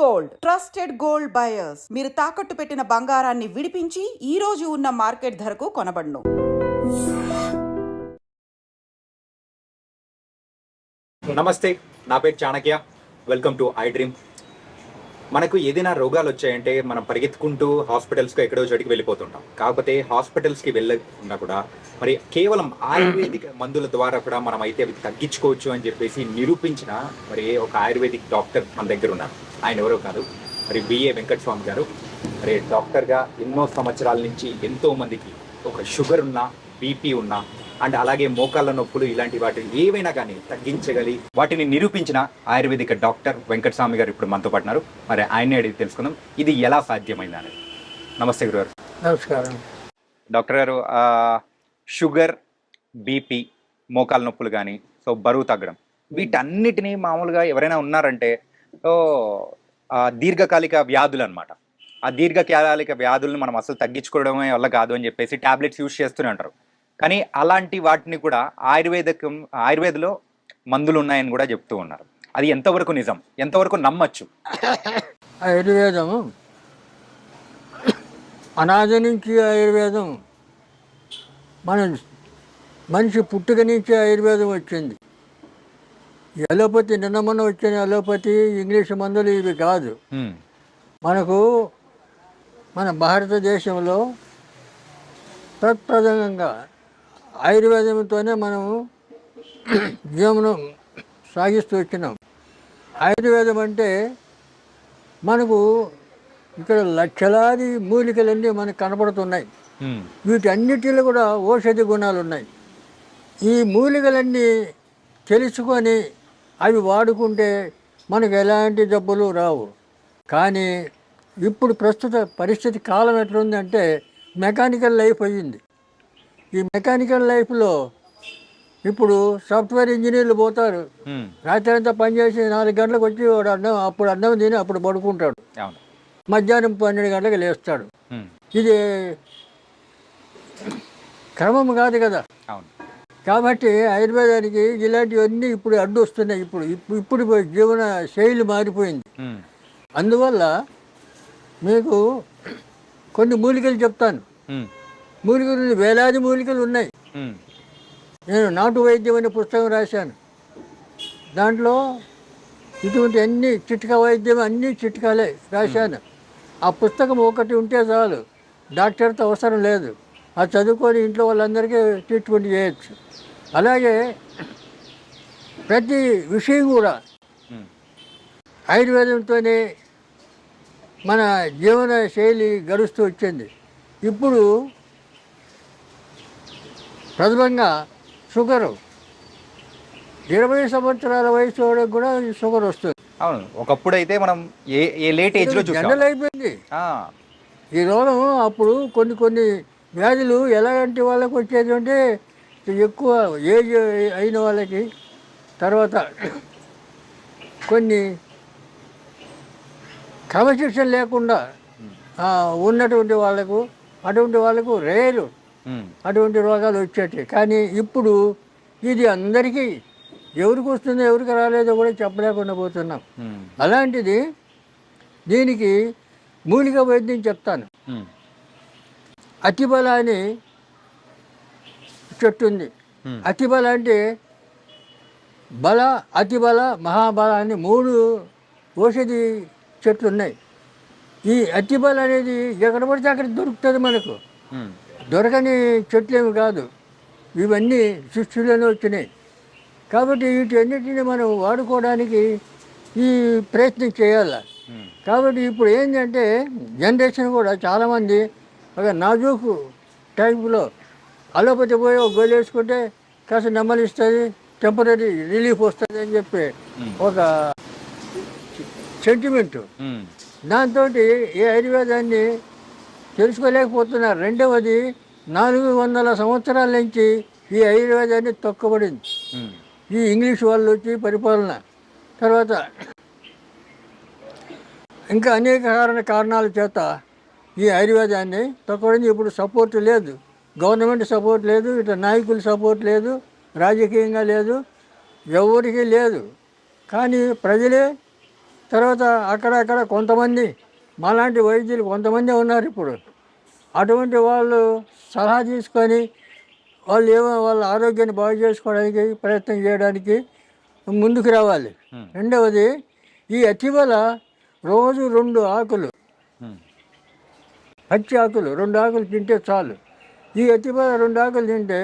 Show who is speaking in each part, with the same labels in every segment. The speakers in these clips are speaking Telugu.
Speaker 1: Gold trusted gold buyers. మీరు తాకట్టు పెట్టిన బంగారాన్ని విడిపించి ఈ రోజు ఉన్న మార్కెట్ ధరకు కొనబడును.
Speaker 2: నమస్తే, నా పేరు Chanakya. Welcome to I dream. మనకు ఏదైనా రోగాలు వచ్చాయంటే మనం పరిగెత్తుకుంటూ హాస్పిటల్స్కి ఎక్కడో చోటికి వెళ్ళిపోతుంటాం. కాకపోతే హాస్పిటల్స్కి వెళ్ళకుండా కూడా మరి కేవలం ఆయుర్వేదిక్ మందుల ద్వారా కూడా మనం అయితే అవి తగ్గించుకోవచ్చు అని చెప్పేసి నిరూపించిన మరి ఒక ఆయుర్వేదిక్ డాక్టర్ మన దగ్గర ఉన్నారు. ఆయన ఎవరో కాదు, మరి బిఏ వెంకటస్వామి గారు. మరి డాక్టర్గా ఎన్నో సంవత్సరాల నుంచి ఎంతో మందికి ఒక షుగర్ ఉన్నా, బీపీ ఉన్నా అండ్ అలాగే మోకాళ్ళ నొప్పులు ఇలాంటి వాటిని ఏవైనా కానీ తగ్గించగలి వాటిని నిరూపించిన ఆయుర్వేదిక డాక్టర్ వెంకటస్వామి గారు ఇప్పుడు మనతో పడినారు. మరి ఆయన్ని అడిగి తెలుసుకుందాం ఇది ఎలా సాధ్యమైంది అనేది. నమస్తే గురుగారు.
Speaker 3: నమస్కారం
Speaker 2: డాక్టర్ గారు, షుగర్, బీపీ, మోకాళ్ళ నొప్పులు కానీ బరువు తగ్గడం వీటన్నిటినీ మామూలుగా ఎవరైనా ఉన్నారంటే దీర్ఘకాలిక వ్యాధులు అనమాట. ఆ దీర్ఘకాలిక వ్యాధులను మనం అసలు తగ్గించుకోవడమే వల్ల కాదు అని చెప్పేసి టాబ్లెట్స్ యూజ్ చేస్తూనే ఉంటారు. కానీ అలాంటి వాటిని కూడా ఆయుర్వేదలో మందులు ఉన్నాయని కూడా చెప్తూ ఉన్నారు. అది ఎంతవరకు నిజం, ఎంతవరకు నమ్మచ్చు?
Speaker 3: ఆయుర్వేదం అనాది నుంచి ఆయుర్వేదం మనిషి పుట్టుక నుంచి ఆయుర్వేదం వచ్చింది. అలోపతి నిన్న మొన్న వచ్చిన అలోపతి ఇంగ్లీష్ మందులు ఇవి కాదు. మనకు మన భారతదేశంలో ప్రప్రథమంగా ఆయుర్వేదంతోనే మనము జీవనం సాగిస్తూ వచ్చినాం. ఆయుర్వేదం అంటే మనకు ఇక్కడ లక్షలాది మూలికలన్నీ మనకు కనపడుతున్నాయి. వీటన్నిటిలో కూడా ఔషధి గుణాలు ఉన్నాయి. ఈ మూలికలన్నీ తెలుసుకొని అవి వాడుకుంటే మనకు ఎలాంటి జబ్బులు రావు. కానీ ఇప్పుడు ప్రస్తుత పరిస్థితి కాలం ఎట్లుందంటే మెకానికల్ లైఫ్ అయ్యింది. ఈ మెకానికల్ లైఫ్లో ఇప్పుడు సాఫ్ట్వేర్ ఇంజనీర్లు పోతారు, రాత్రి అంతా పనిచేసి 4 గంటలకు వచ్చి వాడు అప్పుడు అన్నం తిని అప్పుడు పడుకుంటాడు, మధ్యాహ్నం 12 గంటలకు లేస్తాడు. ఇది క్రమం కాదు కదా. కాబట్టి ఆయుర్వేదానికి ఇలాంటివన్నీ ఇప్పుడు అడ్డు వస్తున్నాయి. ఇప్పుడు జీవన శైలి మారిపోయింది. అందువల్ల మీకు కొన్ని మూలికలు చెప్తాను. మూలికలు వేలాది మూలికలు ఉన్నాయి. నేను నాటు వైద్యం అనే పుస్తకం రాశాను. దాంట్లో ఇటువంటి అన్ని చిట్కా వైద్యం అన్ని చిట్కాలే రాశాను. ఆ పుస్తకం ఒకటి ఉంటే చాలు, డాక్టర్తో అవసరం లేదు. అది చదువుకొని ఇంట్లో వాళ్ళందరికీ ట్రీట్మెంట్ చేయొచ్చు. అలాగే ప్రతి విషయం కూడా ఆయుర్వేదంతోనే మన జీవన శైలి గడుస్తూ వచ్చింది. ఇప్పుడు ప్రథమంగా షుగరు 20 సంవత్సరాల వయసు వాళ్ళకి కూడా షుగర్ వస్తుంది.
Speaker 2: అవును, ఒకప్పుడు అయితే మనం ఏ లేట్ ఏజ్లో
Speaker 3: జనరల్ అయిపోయింది ఈ రోగం. అప్పుడు కొన్ని వ్యాధులు ఎలాంటి వాళ్ళకి వచ్చేది అంటే ఎక్కువ ఏజ్ అయిన వాళ్ళకి, తర్వాత కొన్ని క్రమశిక్షణ లేకుండా ఉన్నటువంటి వాళ్ళకు, అటువంటి వాళ్ళకు రేరు అటువంటి రోగాలు వచ్చేటి. కానీ ఇప్పుడు ఇది అందరికీ ఎవరికి వస్తుందో ఎవరికి రాలేదో కూడా చెప్పలేకుండా పోతున్నాం. అలాంటిది దీనికి మూలిక వైద్యం చెప్తాను. అతిబల అని చెట్టు ఉంది. అతిబల అంటే బల, అతిబల, మహాబల అని 3 ఔషధి చెట్లు ఉన్నాయి. ఈ అతిబల అనేది ఎక్కడ పడితే అక్కడ దొరుకుతుంది. మనకు దొరకని చెట్లేమి కాదు, ఇవన్నీ సృష్టిలోనే వచ్చినాయి. కాబట్టి వీటన్నిటిని మనం వాడుకోవడానికి ఈ ప్రయత్నం చేయాలి. కాబట్టి ఇప్పుడు ఏంటంటే జనరేషన్ కూడా చాలామంది ఒక నాజూకు టైపులో అలోపతి పోయి ఒక గోలు వేసుకుంటే కాస్త నెమ్మలిస్తుంది, టెంపరీ రిలీఫ్ వస్తుంది అని చెప్పి ఒక సెంటిమెంటు. దాంతో ఈ ఆయుర్వేదాన్ని తెలుసుకోలేకపోతున్నారు. రెండవది 400 సంవత్సరాల నుంచి ఈ ఆయుర్వేదాన్ని తొక్కబడింది. ఈ ఇంగ్లీష్ వాళ్ళు వచ్చి పరిపాలన తర్వాత ఇంకా అనేక కారణాల చేత ఈ ఆయుర్వేదాన్ని తొక్కబడింది. ఇప్పుడు సపోర్ట్ లేదు, గవర్నమెంట్ సపోర్ట్ లేదు, ఇట్లా నాయకుల సపోర్ట్ లేదు, రాజకీయంగా లేదు, ఎవరికి లేదు. కానీ ప్రజలే తర్వాత అక్కడక్కడ కొంతమంది మాలాంటి వైద్యులు కొంతమంది ఉన్నారు ఇప్పుడు. అటువంటి వాళ్ళు సలహా తీసుకొని వాళ్ళ ఆరోగ్యాన్ని బాగు చేసుకోవడానికి ప్రయత్నం చేయడానికి ముందుకు రావాలి. రెండవది, ఈ అతిబల రోజు 2 ఆకులు, పచ్చి ఆకులు 2 ఆకులు తింటే చాలు. ఈ అతిబల 2 ఆకులు తింటే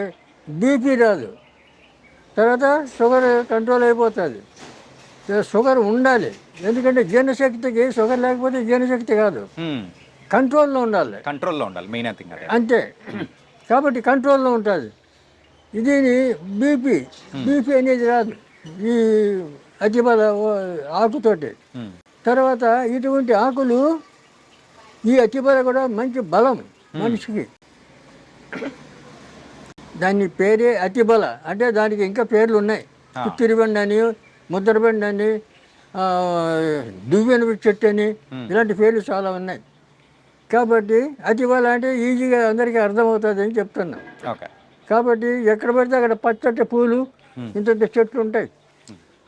Speaker 3: బీపీ రాదు, తర్వాత షుగర్ కంట్రోల్ అయిపోతుంది. షుగర్ ఉండాలి, ఎందుకంటే జీర్ణశక్తికి షుగర్ లేకపోతే జీర్ణశక్తి కాదు, కంట్రోల్లో ఉండాలి
Speaker 2: మెయిన్ థింగ్ అదే.
Speaker 3: అంతే. కాబట్టి కంట్రోల్లో ఉంటుంది. దీని బీపీ అనేది రాదు ఈ అతిబల ఆకుతోటి. తర్వాత ఇటువంటి ఆకులు, ఈ అతిబల కూడా మంచి బలం మనిషికి. దాని పేరే అతిబల. అంటే దానికి ఇంకా పేర్లు ఉన్నాయి. చిత్తిరిబండి అని, ముద్రబండి అని, దువ్వెన చెట్టు అని, ఇలాంటి పేర్లు చాలా ఉన్నాయి. కాబట్టి అతిబల అంటే ఈజీగా అందరికీ అర్థమవుతుంది అని చెప్తున్నా. కాబట్టి ఎక్కడ పడితే అక్కడ పచ్చటి పూలు, ఇంత చెట్లు ఉంటాయి.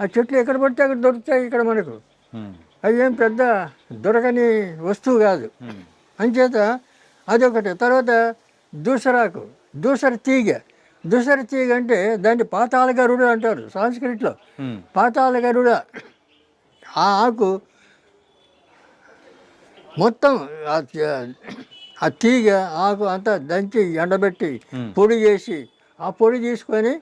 Speaker 3: ఆ చెట్లు ఎక్కడ పడితే అక్కడ దొరుకుతాయి ఇక్కడ మనకు. అవి ఏం పెద్ద దొరకని వస్తువు కాదు. అంచేత అదొకటి. తర్వాత దూసరాకు, దూసర తీగ అంటే దాన్ని పాతాళ గరుడ అంటారు సంస్కృతిలో. పాతాళ గరుడ ఆ ఆకు మొత్తం ఆ తీగ ఆకు అంతా దంచి ఎండబెట్టి పొడి చేసి, ఆ పొడి తీసుకొని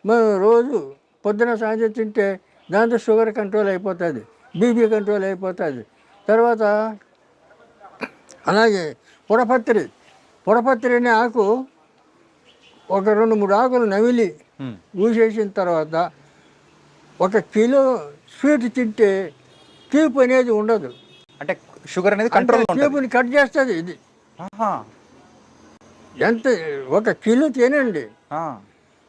Speaker 3: మనం రోజు పొద్దున సాయంత్రం తింటే దాంతో షుగర్ కంట్రోల్ అయిపోతుంది, బీపీ కంట్రోల్ అయిపోతుంది. తర్వాత అలాగే పొడపత్రి అనే ఆకు ఒక 2-3 ఆకులు నమిలి ఊసేసిన తర్వాత 1 కిలో స్వీట్ తింటే తీపి అనేది ఉండదు.
Speaker 2: అంటే షుగర్ అనేది కంట్రోల్
Speaker 3: తీపిని కట్ చేస్తుంది ఇది. ఎంత 1 కిలో తినండి,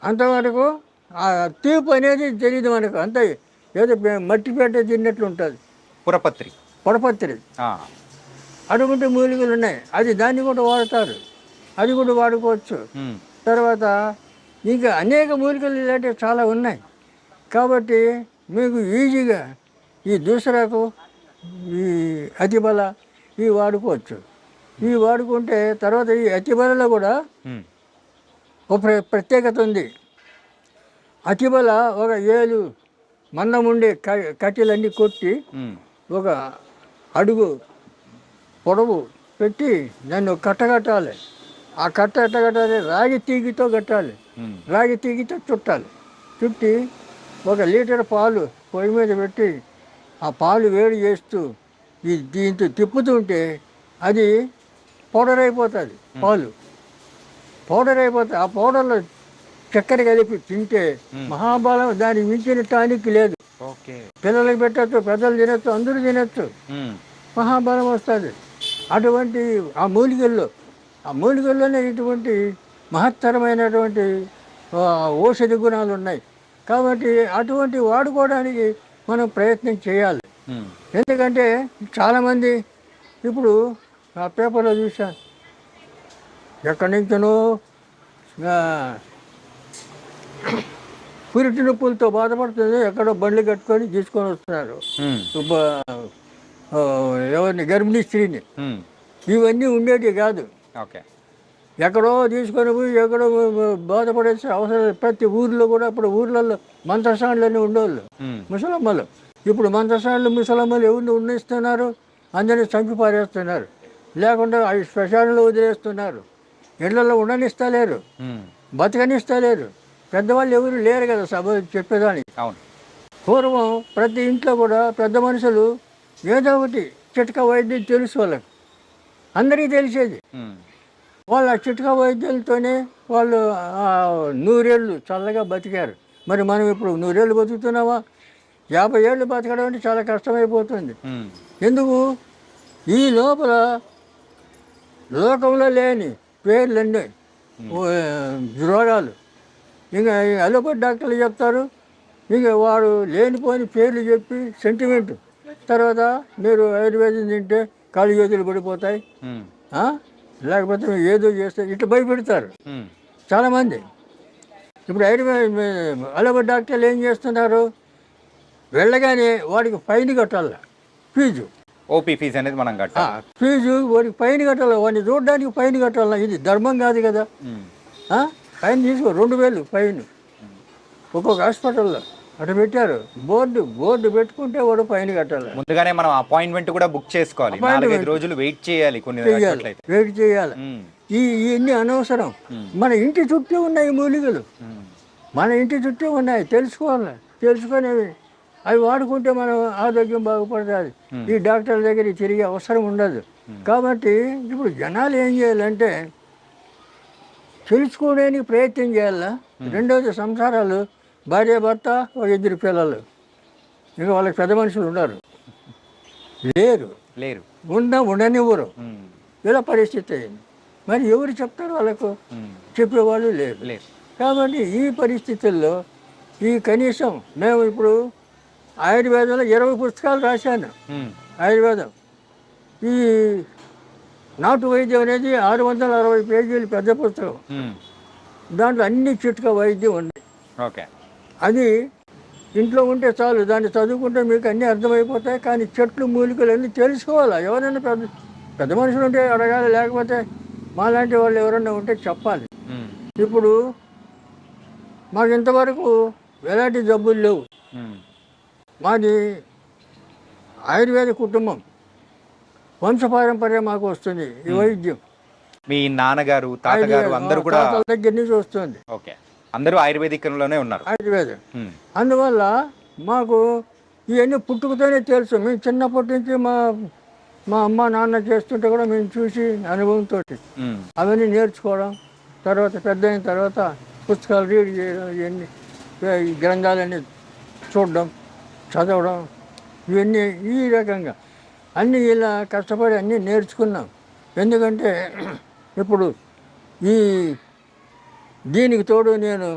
Speaker 3: అంతవరకు ఆ తీపి అనేది తెలియదు మనకు. అంత ఏదో మట్టిపేట తిన్నట్లు ఉంటుంది. పొడపత్రి అటువంటి మూలికలు ఉన్నాయి. దాన్ని కూడా వాడతారు, అది కూడా వాడుకోవచ్చు. తర్వాత ఇంకా అనేక మూలికలు ఇలాంటివి చాలా ఉన్నాయి. కాబట్టి మీకు ఈజీగా ఈ దూసరాకు, ఈ అతిబల ఇవి వాడుకోవచ్చు. ఇవి వాడుకుంటే తర్వాత ఈ అతిబలలో కూడా ఒక ప్రత్యేకత ఉంది. అతిబల ఒక 7 మందం ఉండే కట్టెలన్నీ కొట్టి 1 అడుగు పొడవు పెట్టి దాన్ని ఒక కట్ట కట్టాలి. ఆ కట్ట ఎట్ట కట్టాలి? రాగి తీగితో కట్టాలి. రాగి తీగితో చుట్టాలి. చుట్టి 1 లీటర్ పాలు పొయ్యి మీద పెట్టి ఆ పాలు వేడి చేస్తూ దీంతో తిప్పుతుంటే అది పౌడర్ అయిపోతుంది. పాలు పౌడర్ అయిపోతుంది. ఆ పౌడర్లో చక్కెర కలిపి తింటే మహాబలం, దానికి మించిన టానిక్ లేదు. పిల్లలకి పెట్టచ్చు, పెద్దలు తినచ్చు, అందరూ తినచ్చు, మహాబలం వస్తుంది. అటువంటి ఆ మూలికల్లోనే ఇటువంటి మహత్తరమైనటువంటి ఔషధి గుణాలు ఉన్నాయి. కాబట్టి అటువంటి వాడుకోవడానికి మనం ప్రయత్నం చేయాలి. ఎందుకంటే చాలామంది ఇప్పుడు ఆ పేపర్లో చూశాను, ఎక్కడి నుంచో పురిటి నొప్పులతో బాధపడుతుంది, ఎక్కడో బండ్లు కట్టుకొని తీసుకొని వస్తున్నారు ఎవరిని, గర్భిణీ స్త్రీని. ఇవన్నీ ఉండేవి కాదు. ఎక్కడో తీసుకొని పోయి ఎక్కడో బాధపడేసి అవసరం. ప్రతి ఊర్లో కూడా ఇప్పుడు ఊర్లలో మంత్రసానులన్నీ ఉండేవాళ్ళు ముసలమ్మలు. ఇప్పుడు మంత్రసానులు ముసలమ్మలు ఎవరిని ఉన్నిస్తున్నారు? అందరినీ చంపి పారేస్తున్నారు, లేకుండా అవి శ్మశానంలో వదిలేస్తున్నారు. ఇళ్లలో ఉండనిస్తలేరు, బతకనిస్తలేరు. పెద్దవాళ్ళు ఎవరు లేరు కదా సభ చెప్పేదానికి. పూర్వం ప్రతి ఇంట్లో కూడా పెద్ద మనుషులు ఏదో ఒకటి చిట్కా వైద్యం తెలుసు వాళ్ళకి, అందరికీ తెలిసేది. వాళ్ళ చిట్కా వైద్యులతోనే వాళ్ళు 100 ఏళ్ళు చల్లగా బతికారు. మరి మనం ఇప్పుడు 100 ఏళ్ళు బతుకుతున్నామా? 50 ఏళ్ళు బతకడం అంటే చాలా కష్టమైపోతుంది. ఎందుకు? ఈ లోపల లోకంలో లేని పేర్లన్నీ రోగాలు. ఇంకా అలోపతి డాక్టర్లు చెప్తారు, ఇంకా వాడు లేనిపోని పేర్లు చెప్పి సెంటిమెంట్. తర్వాత మీరు ఆయుర్వేదం తింటే కాళ్ళు చేతులు పడిపోతాయి, లేకపోతే మీరు ఏదో చేస్తే ఇట్లా భయపెడతారు చాలామంది. ఇప్పుడు అలోపతి డాక్టర్లు ఏం చేస్తున్నారు? వెళ్ళగానే వాడికి ఫైన్ కట్టాలి. ఫీజు.
Speaker 2: ఓపీ ఫీజు అనేది మనం కట్టాలి.
Speaker 3: ఫీజు వాడికి పైన కట్టాలి, వాడిని చూడడానికి పైన కట్టాలి. ఇది ధర్మం కాదు కదా. పైన తీసుకో 2000 పైన ఒక్కొక్క హాస్పిటల్లో అటు పెట్టారు. బోర్డు పెట్టుకుంటే వాడు పైన కట్టాలి.
Speaker 2: ముందుగానే మనం అపాయింట్మెంట్ కూడా బుక్ చేసుకోవాలి. 4-5 రోజులు వెయిట్ చేయాలి.
Speaker 3: వెయిట్ చేయాలి. ఇవన్నీ అనవసరం. మన ఇంటి చుట్టూ ఉన్నాయి మూలికలు, మన ఇంటి చుట్టూ ఉన్నాయి. తెలుసుకొని అవి వాడుకుంటే మనం ఆరోగ్యం బాగుపడుతుంది. ఈ డాక్టర్ల దగ్గర తిరిగే అవసరం ఉండదు. కాబట్టి ఇప్పుడు జనాలు ఏం చేయాలంటే తెలుసుకోవడానికి ప్రయత్నం చేయాలా. రెండవది సంసారాలు, భార్య భర్త, ఒక 2 పిల్లలు, ఇంకా వాళ్ళకి పెద్ద మనుషులు ఉన్నారు లేరు ఉండనివ్వరు. ఇలా పరిస్థితి అయింది. మరి ఎవరు చెప్తారు వాళ్ళకు? చెప్పేవాళ్ళు లేరు. కాబట్టి ఈ పరిస్థితుల్లో కనీసం మేము ఇప్పుడు ఆయుర్వేదంలో 20 పుస్తకాలు రాశాను. ఆయుర్వేదం ఈ నాటు వైద్యం అనేది 660 పేజీలు పెద్ద పుస్తకం. దాంట్లో అన్ని చిట్కా వైద్యం ఉంది. అది ఇంట్లో ఉంటే చాలు, దాన్ని చదువుకుంటే మీకు అన్నీ అర్థమైపోతాయి. కానీ చెట్లు మూలికలు అన్నీ తెలుసుకోవాలి. ఎవరైనా పెద్ద మనుషులు ఉంటే అడగాలి, లేకపోతే మాలాంటి వాళ్ళు ఎవరైనా ఉంటే చెప్పాలి. ఇప్పుడు మాకు ఇంతవరకు ఎలాంటి జబ్బులు లేవు. మాది ఆయుర్వేద కుటుంబం, వంశపారంపర్యం మాకు వస్తుంది ఈ వైద్యం.
Speaker 2: మీ నాన్నగారు, తాతగారు అందరూ కూడా
Speaker 3: దగ్గర నుంచి వస్తుంది.
Speaker 2: అందరూ ఆయుర్వేదికంలోనే ఉన్నారు.
Speaker 3: ఆయుర్వేదం. అందువల్ల మాకు ఇవన్నీ పుట్టుకతోనే తెలుసు. మేము చిన్నప్పటి నుంచి మా అమ్మ నాన్న చేస్తుంటే కూడా మేము చూసి అనుభవంతో అవన్నీ నేర్చుకోవడం, తర్వాత పెద్ద అయిన తర్వాత పుస్తకాలు రీడ్ చేయడం, ఇవన్నీ ఈ గ్రంథాలన్నీ చూడడం, చదవడం, ఇవన్నీ ఈ రకంగా అన్నీ ఇలా కష్టపడి అన్నీ నేర్చుకున్నాం. ఎందుకంటే ఇప్పుడు దీనికి తోడు నేను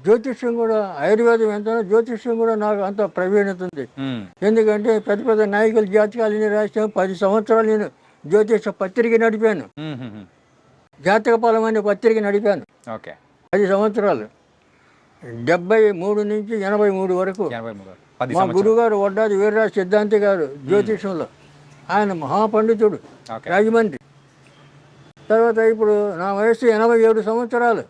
Speaker 3: జ్యోతిష్యం కూడా, ఆయుర్వేదం ఎంత జ్యోతిష్యం కూడా నాకు అంత ప్రవీణత ఉంది. ఎందుకంటే పెద్ద పెద్ద నాయకుల జాతకాలు రాసాను. 10 సంవత్సరాలు నేను జ్యోతిష పత్రిక నడిపాను. జాతక ఫలం అనే పత్రిక నడిపాను 10 సంవత్సరాలు. 73 నుంచి 83 వరకు. మా గురుగారు వడ్డాది వీర్రాజు సిద్ధాంతి గారు జ్యోతిషంలో, ఆయన మహాపండితుడు, రాజమండ్రి. తర్వాత ఇప్పుడు నా వయసు 87 సంవత్సరాలు.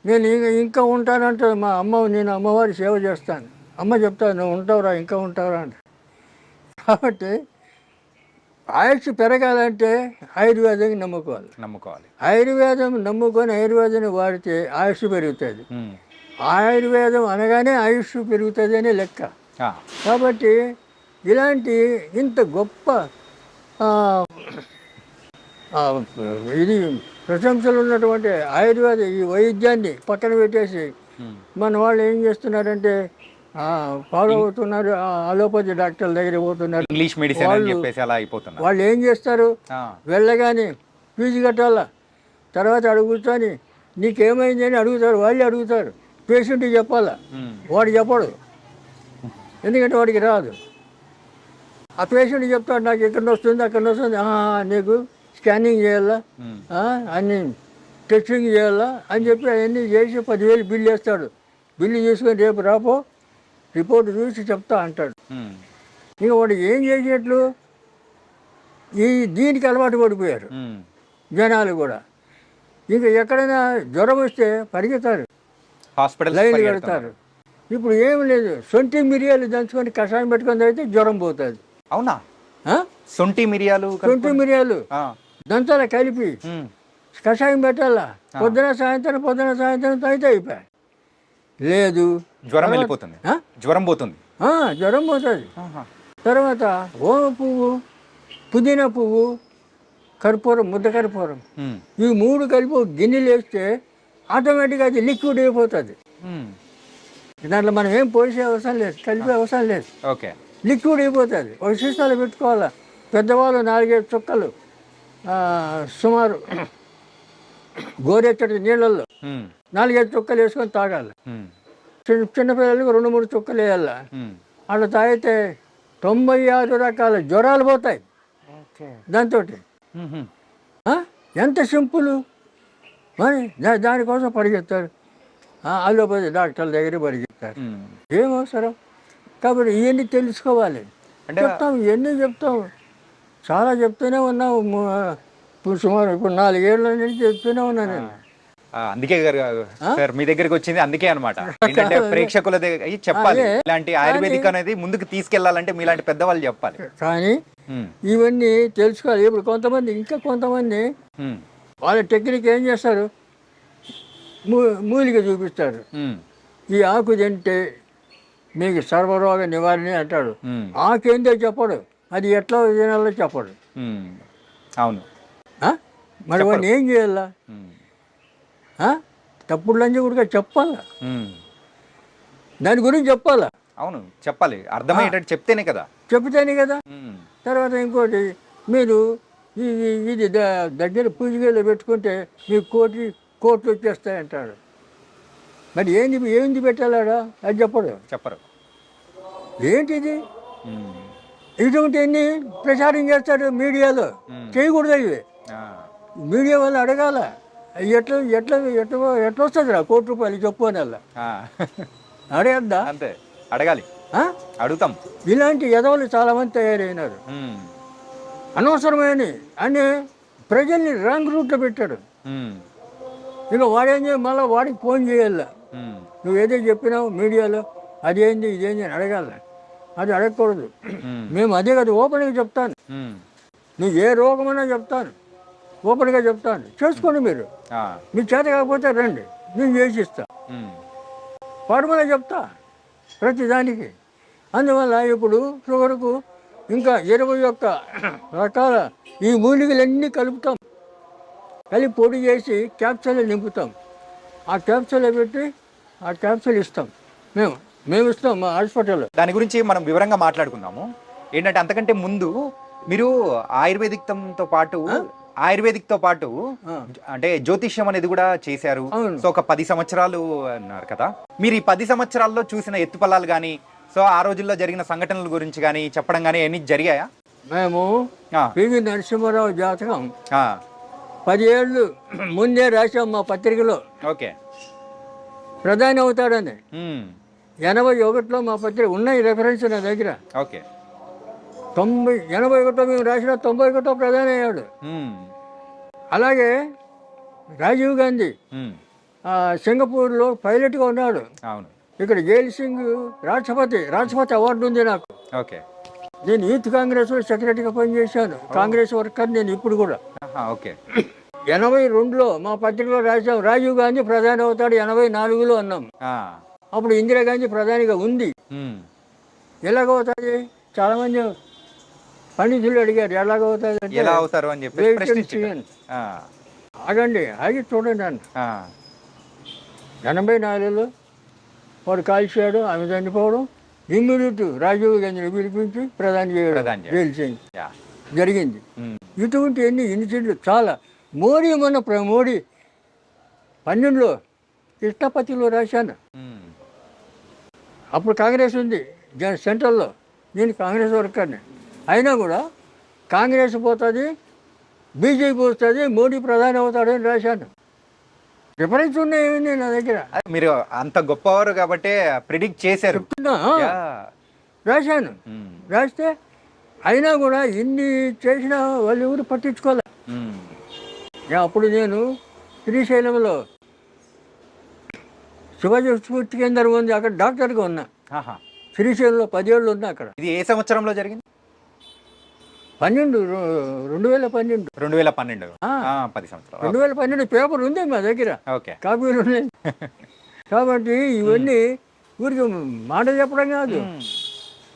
Speaker 3: నేను ఇంకా ఉంటానంటే మా నేను అమ్మవారి సేవ చేస్తాను. అమ్మ చెప్తాను, నువ్వు ఉంటావురా, ఇంకా ఉంటావురా అంటే. కాబట్టి ఆయుష్ పెరగాలంటే ఆయుర్వేదాన్ని నమ్ముకోవాలి. ఆయుర్వేదం నమ్ముకొని ఆయుర్వేదాన్ని వాడితే ఆయుష్ పెరుగుతుంది. ఆయుర్వేదం అనగానే ఆయుష్ పెరుగుతుంది అనే లెక్క. కాబట్టి ఇలాంటి ఇంత గొప్ప ఇది ప్రశంసలు ఉన్నటువంటి ఆయుర్వేద ఈ వైద్యాన్ని పక్కన పెట్టేసి మన వాళ్ళు ఏం చేస్తున్నారంటే ఫాలో అవుతున్నారు. అలోపతి డాక్టర్ల దగ్గర పోతున్నారు.
Speaker 2: ఇంగ్లీష్ మెడిసిన్ అని చెప్పేసి అలా అయిపోతున్నారు.
Speaker 3: వాళ్ళు ఏం చేస్తారు, వెళ్ళగానే ఫీజు కట్టాలా, తర్వాత అడుగుతాని నీకేమైంది అని అడుగుతారు. వాళ్ళే అడుగుతారు. పేషెంట్కి చెప్పాలా, వాడు చెప్పడు, ఎందుకంటే వాడికి రాదు. ఆ పేషెంట్ చెప్తాడు, నాకు ఎక్కడ వస్తుంది అక్కడ వస్తుంది, నీకు స్కానింగ్ చేయాలా, అన్ని టెస్టింగ్ చేయాలా అని చెప్పి అవన్నీ చేసి 10,000 బిల్లు వేస్తాడు. బిల్లు తీసుకొని రేపు రాపో రిపోర్ట్ చూసి చెప్తా అంటాడు. ఇంకా వాడు ఏం చేసేట్లు దీనికి అలవాటు పడిపోయారు జనాలు కూడా. ఇంకా ఎక్కడైనా జ్వరం వస్తే పరిగెత్తారు, లైన్లు కడతారు. ఇప్పుడు ఏమి లేదు, సొంటి మిరియాలు దంచుకొని కషాయం పెట్టుకొని అయితే జ్వరం పోతుంది.
Speaker 2: అవునా? సొంటి మిరియాలు దంచాల కలిపి కషాయం పెట్టాలా, పొద్దున సాయంత్రం తాగితే అయిపోయి. లేదు, జ్వరం వెళ్ళిపోతుంది, జ్వరం పోతుంది.
Speaker 3: తర్వాత ఓమ పువ్వు, పుదీనా పువ్వు, కర్పూరం, ముద్ద కర్పూరం, ఈ 3 కలిపి గిన్నెలు వేస్తే ఆటోమేటిక్గా అది లిక్విడ్ అయిపోతుంది. దాంట్లో మనం ఏం పోసే అవసరం లేదు, కలిపే అవసరం లేదు, లిక్విడ్ అయిపోతుంది. ఒక సీసాలు పెట్టుకోవాలా. పెద్దవాళ్ళు 4-5 చుక్కలు సుమారు గోరెచ్చటి నీళ్ళల్లో 4-5 చుక్కలు వేసుకొని తాగాలి. చిన్నపిల్లలకు 2-3 చుక్కలు వేయాల. అట్లా తాగితే 96 రకాల జ్వరాలు పోతాయి దాంతో. ఎంత సింపుల్. మరి దానికోసం పరిగెత్తారు, అలోపతి డాక్టర్ల దగ్గర పరిగెత్తారు. ఏం అవసరం? కాబట్టి ఇవన్నీ తెలుసుకోవాలి.
Speaker 2: అంటే
Speaker 3: చెప్తాం, ఇవన్నీ చెప్తాం, చాలా చెప్తూనే ఉన్నాం. ఇప్పుడు సుమారు ఇప్పుడు 4 ఏళ్ళ నుంచి చెప్తూనే ఉన్నాను నేను.
Speaker 2: అందుకే గారు సార్ మీ దగ్గరికి వచ్చింది అందుకే అనమాట. ఏంటంటే ప్రేక్షకుల దగ్గర చెప్పాలి,
Speaker 3: అదే.
Speaker 2: ఇలాంటి ఆయుర్వేదిక్ అనేది ముందుకు తీసుకెళ్లాలంటే మీలాంటి పెద్దవాళ్ళు చెప్పాలి.
Speaker 3: కానీ
Speaker 2: ఉమ్,
Speaker 3: ఇవన్నీ తెలుసుకోవాలి. ఇప్పుడు కొంతమంది, ఇంకా కొంతమంది
Speaker 2: ఉమ్,
Speaker 3: వాళ్ళ టెక్నిక్ ఏం చేస్తారు, మూలిక చూపిస్తారు.
Speaker 2: ఉమ్,
Speaker 3: ఈ ఆకు తింటే మీకు సర్వరోగ నివారణ అంటాడు.
Speaker 2: ఉమ్,
Speaker 3: ఆకేందో చెప్పడు, అది ఎట్లా తినాలో చెప్పడు.
Speaker 2: ఉమ్, అవును.
Speaker 3: ఆ? మరి వాడిని ఏం చేయాలా?
Speaker 2: ఉమ్,
Speaker 3: తప్పుడు లంచి కూడా చెప్పాలా,
Speaker 2: ఉమ్,
Speaker 3: దాని గురించి చెప్పాలా,
Speaker 2: అవును చెప్పాలి, అర్థమయ్యేటట్టు చెప్తేనే కదా.
Speaker 3: చెప్తేనే కదా.
Speaker 2: ఉమ్,
Speaker 3: తర్వాత ఇంకోటి, మీరు ఇది దగ్గర పూజగేలో పెట్టుకుంటే మీకు కోట్లు వచ్చేస్తాయంటాడు. మరి ఏంది పెట్టాలాడా, అది చెప్పడు.
Speaker 2: చెప్పరు.
Speaker 3: ఏంటిది?
Speaker 2: ఉమ్,
Speaker 3: ఇటువంటివన్నీ ప్రచారం చేస్తాడు మీడియాలో. చేయకూడదు ఇవి.
Speaker 2: ఆ,
Speaker 3: మీడియా వాళ్ళు అడగాల, ఎట్లా ఎట్లా ఎట్లా ఎట్లా వస్తుంది రా ₹1,00,00,000 చెప్పు అని అలా
Speaker 2: ఆ.
Speaker 3: అడగద్దా?
Speaker 2: అంతే, అడగాలి,
Speaker 3: ఆ?
Speaker 2: అడుగుతాం.
Speaker 3: ఇలాంటి ఎదవలు చాలామంది తయారైనారు,
Speaker 2: ఉమ్,
Speaker 3: అనవసరమైన అని ప్రజల్ని రాంగ్ రూట్లో పెట్టాడు.
Speaker 2: ఉమ్,
Speaker 3: ఇక వాడేం చేయాలి, మళ్ళీ వాడికి ఫోన్ చేయాల,
Speaker 2: ఉమ్,
Speaker 3: నువ్వు ఏదో చెప్పినావు మీడియాలో అదేంది ఇదేంది అని అడగాల. అది అడగకూడదు. మేము అదే కదా ఓపెన్గా చెప్తాను,
Speaker 2: ఉమ్,
Speaker 3: నువ్వు ఏ రోగమైనా చెప్తాను, ఓపెన్గా చెప్తాను, చేసుకోండి మీరు.
Speaker 2: ఆ,
Speaker 3: మీ చేత కాకపోతే రండి, నేను చేసి ఇస్తా,
Speaker 2: ఉమ్,
Speaker 3: ఫార్ములా చెప్తా ప్రతిదానికి. అందువల్ల ఇప్పుడు షుగర్కు ఇంకా 21 రకాల ఈ మూలికలన్నీ కలుపుతాం, కలిపి పొడి చేసి క్యాప్సూల్ నింపుతాం. ఆ క్యాప్సూల్ పెట్టి ఆ క్యాప్సూల్ ఇస్తాం, మేము ఇస్తాం మా హాస్పిటల్లో.
Speaker 2: దాని గురించి మనం వివరంగా మాట్లాడుకుందాము. ఏంటంటే అంతకంటే ముందు మీరు ఆయుర్వేదిక్తో పాటు అంటే జ్యోతిష్యం అనేది కూడా చేశారు.
Speaker 3: అవును.
Speaker 2: సో ఒక 10 సంవత్సరాలు అన్నారు కదా. మీరు ఈ 10 సంవత్సరాల్లో చూసిన ఎత్తుపల్లాలు కానీ, సో ఆ రోజుల్లో జరిగిన సంఘటనల గురించి కానీ చెప్పడం కానీ అన్ని జరిగాయా?
Speaker 3: మేము
Speaker 2: ఆ,
Speaker 3: పివి నరసింహారావు జాతకం
Speaker 2: ఆ,
Speaker 3: 10 ఏళ్ళు ముందే రాసాం మా పత్రికలో,
Speaker 2: ఓకే.
Speaker 3: ప్రధాని అవుతాడని.
Speaker 2: ఉమ్,
Speaker 3: 81లో మా పత్రిక ఉన్నాయి రెఫరెన్స్ నా దగ్గర.
Speaker 2: ఓకే.
Speaker 3: 81లో మేము రాసిన 91లో ప్రధాని అయ్యాడు.
Speaker 2: ఉమ్,
Speaker 3: అలాగే రాజీవ్ గాంధీ
Speaker 2: ఉమ్,
Speaker 3: సింగపూర్లో పైలట్గా ఉన్నాడు.
Speaker 2: అవును.
Speaker 3: ఇక్కడ జైల్ సింగ్ రాష్ట్రపతి అవార్డు ఉంది నాకు.
Speaker 2: ఓకే.
Speaker 3: నేను యూత్ కాంగ్రెస్లో సెక్రటరీగా పనిచేశాను, కాంగ్రెస్ వర్కర్ నేను ఇప్పుడు కూడా.
Speaker 2: ఆహా, ఓకే.
Speaker 3: 82లో మా పత్రికలో రాసాం రాజీవ్ గాంధీ ప్రధాని అవుతాడు, 84లో అన్నాం.
Speaker 2: ఆ,
Speaker 3: అప్పుడు ఇందిరాగాంధీ ప్రధానిగా ఉంది.
Speaker 2: ఉమ్,
Speaker 3: ఎలాగవుతుంది? చాలామంది పండితులు అడిగారు ఎలాగవుతుంది అంటే,
Speaker 2: ఎలా అవుతారు అని చెప్పి
Speaker 3: Wait and
Speaker 2: ప్రశ్నించారు.
Speaker 3: see.
Speaker 2: ఆ,
Speaker 3: ఆగండి, ఆగి చూడండి అన్న.
Speaker 2: ఆ,
Speaker 3: 84లో వాడు కాల్చాడు, ఆమె చనిపోవడం, ఇమ్మీడియట్ రాజీవ్ గాంధీని పిలిపించి ప్రధాని చేయడం,
Speaker 2: ప్రధాని చేయడం.
Speaker 3: Jail Singh
Speaker 2: yeah.
Speaker 3: జరిగింది.
Speaker 2: ఉమ్,
Speaker 3: ఇటువంటి ఎన్ని ఇన్సిడెంట్లు చాలా. మోడీ 12లో కృష్ణపతిలో రాశాను.
Speaker 2: ఉమ్,
Speaker 3: అప్పుడు కాంగ్రెస్ ఉంది సెంట్రల్లో, నేను కాంగ్రెస్ వర్కర్ని. అయినా కూడా కాంగ్రెస్ పోతుంది, బీజేపీ వస్తుంది, మోడీ ప్రధాని అవుతాడని రాశాను. రిఫరెన్స్ ఉన్నాయేమి నా దగ్గర,
Speaker 2: మీరు అంత గొప్పవారు కాబట్టి ప్రిడిక్ట్ చేశారు.
Speaker 3: చెప్తున్నా.
Speaker 2: యా.
Speaker 3: రాశాను.
Speaker 2: ఉమ్,
Speaker 3: రాస్తే అయినా కూడా ఇన్ని చేసినా వాళ్ళు ఎవరు పట్టించుకోలే.
Speaker 2: ఉమ్,
Speaker 3: అప్పుడు నేను శ్రీశైలంలో శివాజీ స్ఫూర్తి కేంద్రం ఉంది, అక్కడ డాక్టర్గా ఉన్నా.
Speaker 2: ఆహా.
Speaker 3: శ్రీశైలంలో 10 ఏళ్ళు ఉన్నా అక్కడ.
Speaker 2: ఇది ఏ సంవత్సరంలో జరిగింది?
Speaker 3: 2012
Speaker 2: 2012.
Speaker 3: ఆ.
Speaker 2: 10 సంవత్సరాలు.
Speaker 3: 2012 పేపర్ ఉంది మా దగ్గర,
Speaker 2: ఓకే.
Speaker 3: కాపీలు ఉన్నాయి. కాబట్టి ఇవన్నీ ఊరికి మాట చెప్పడం కాదు,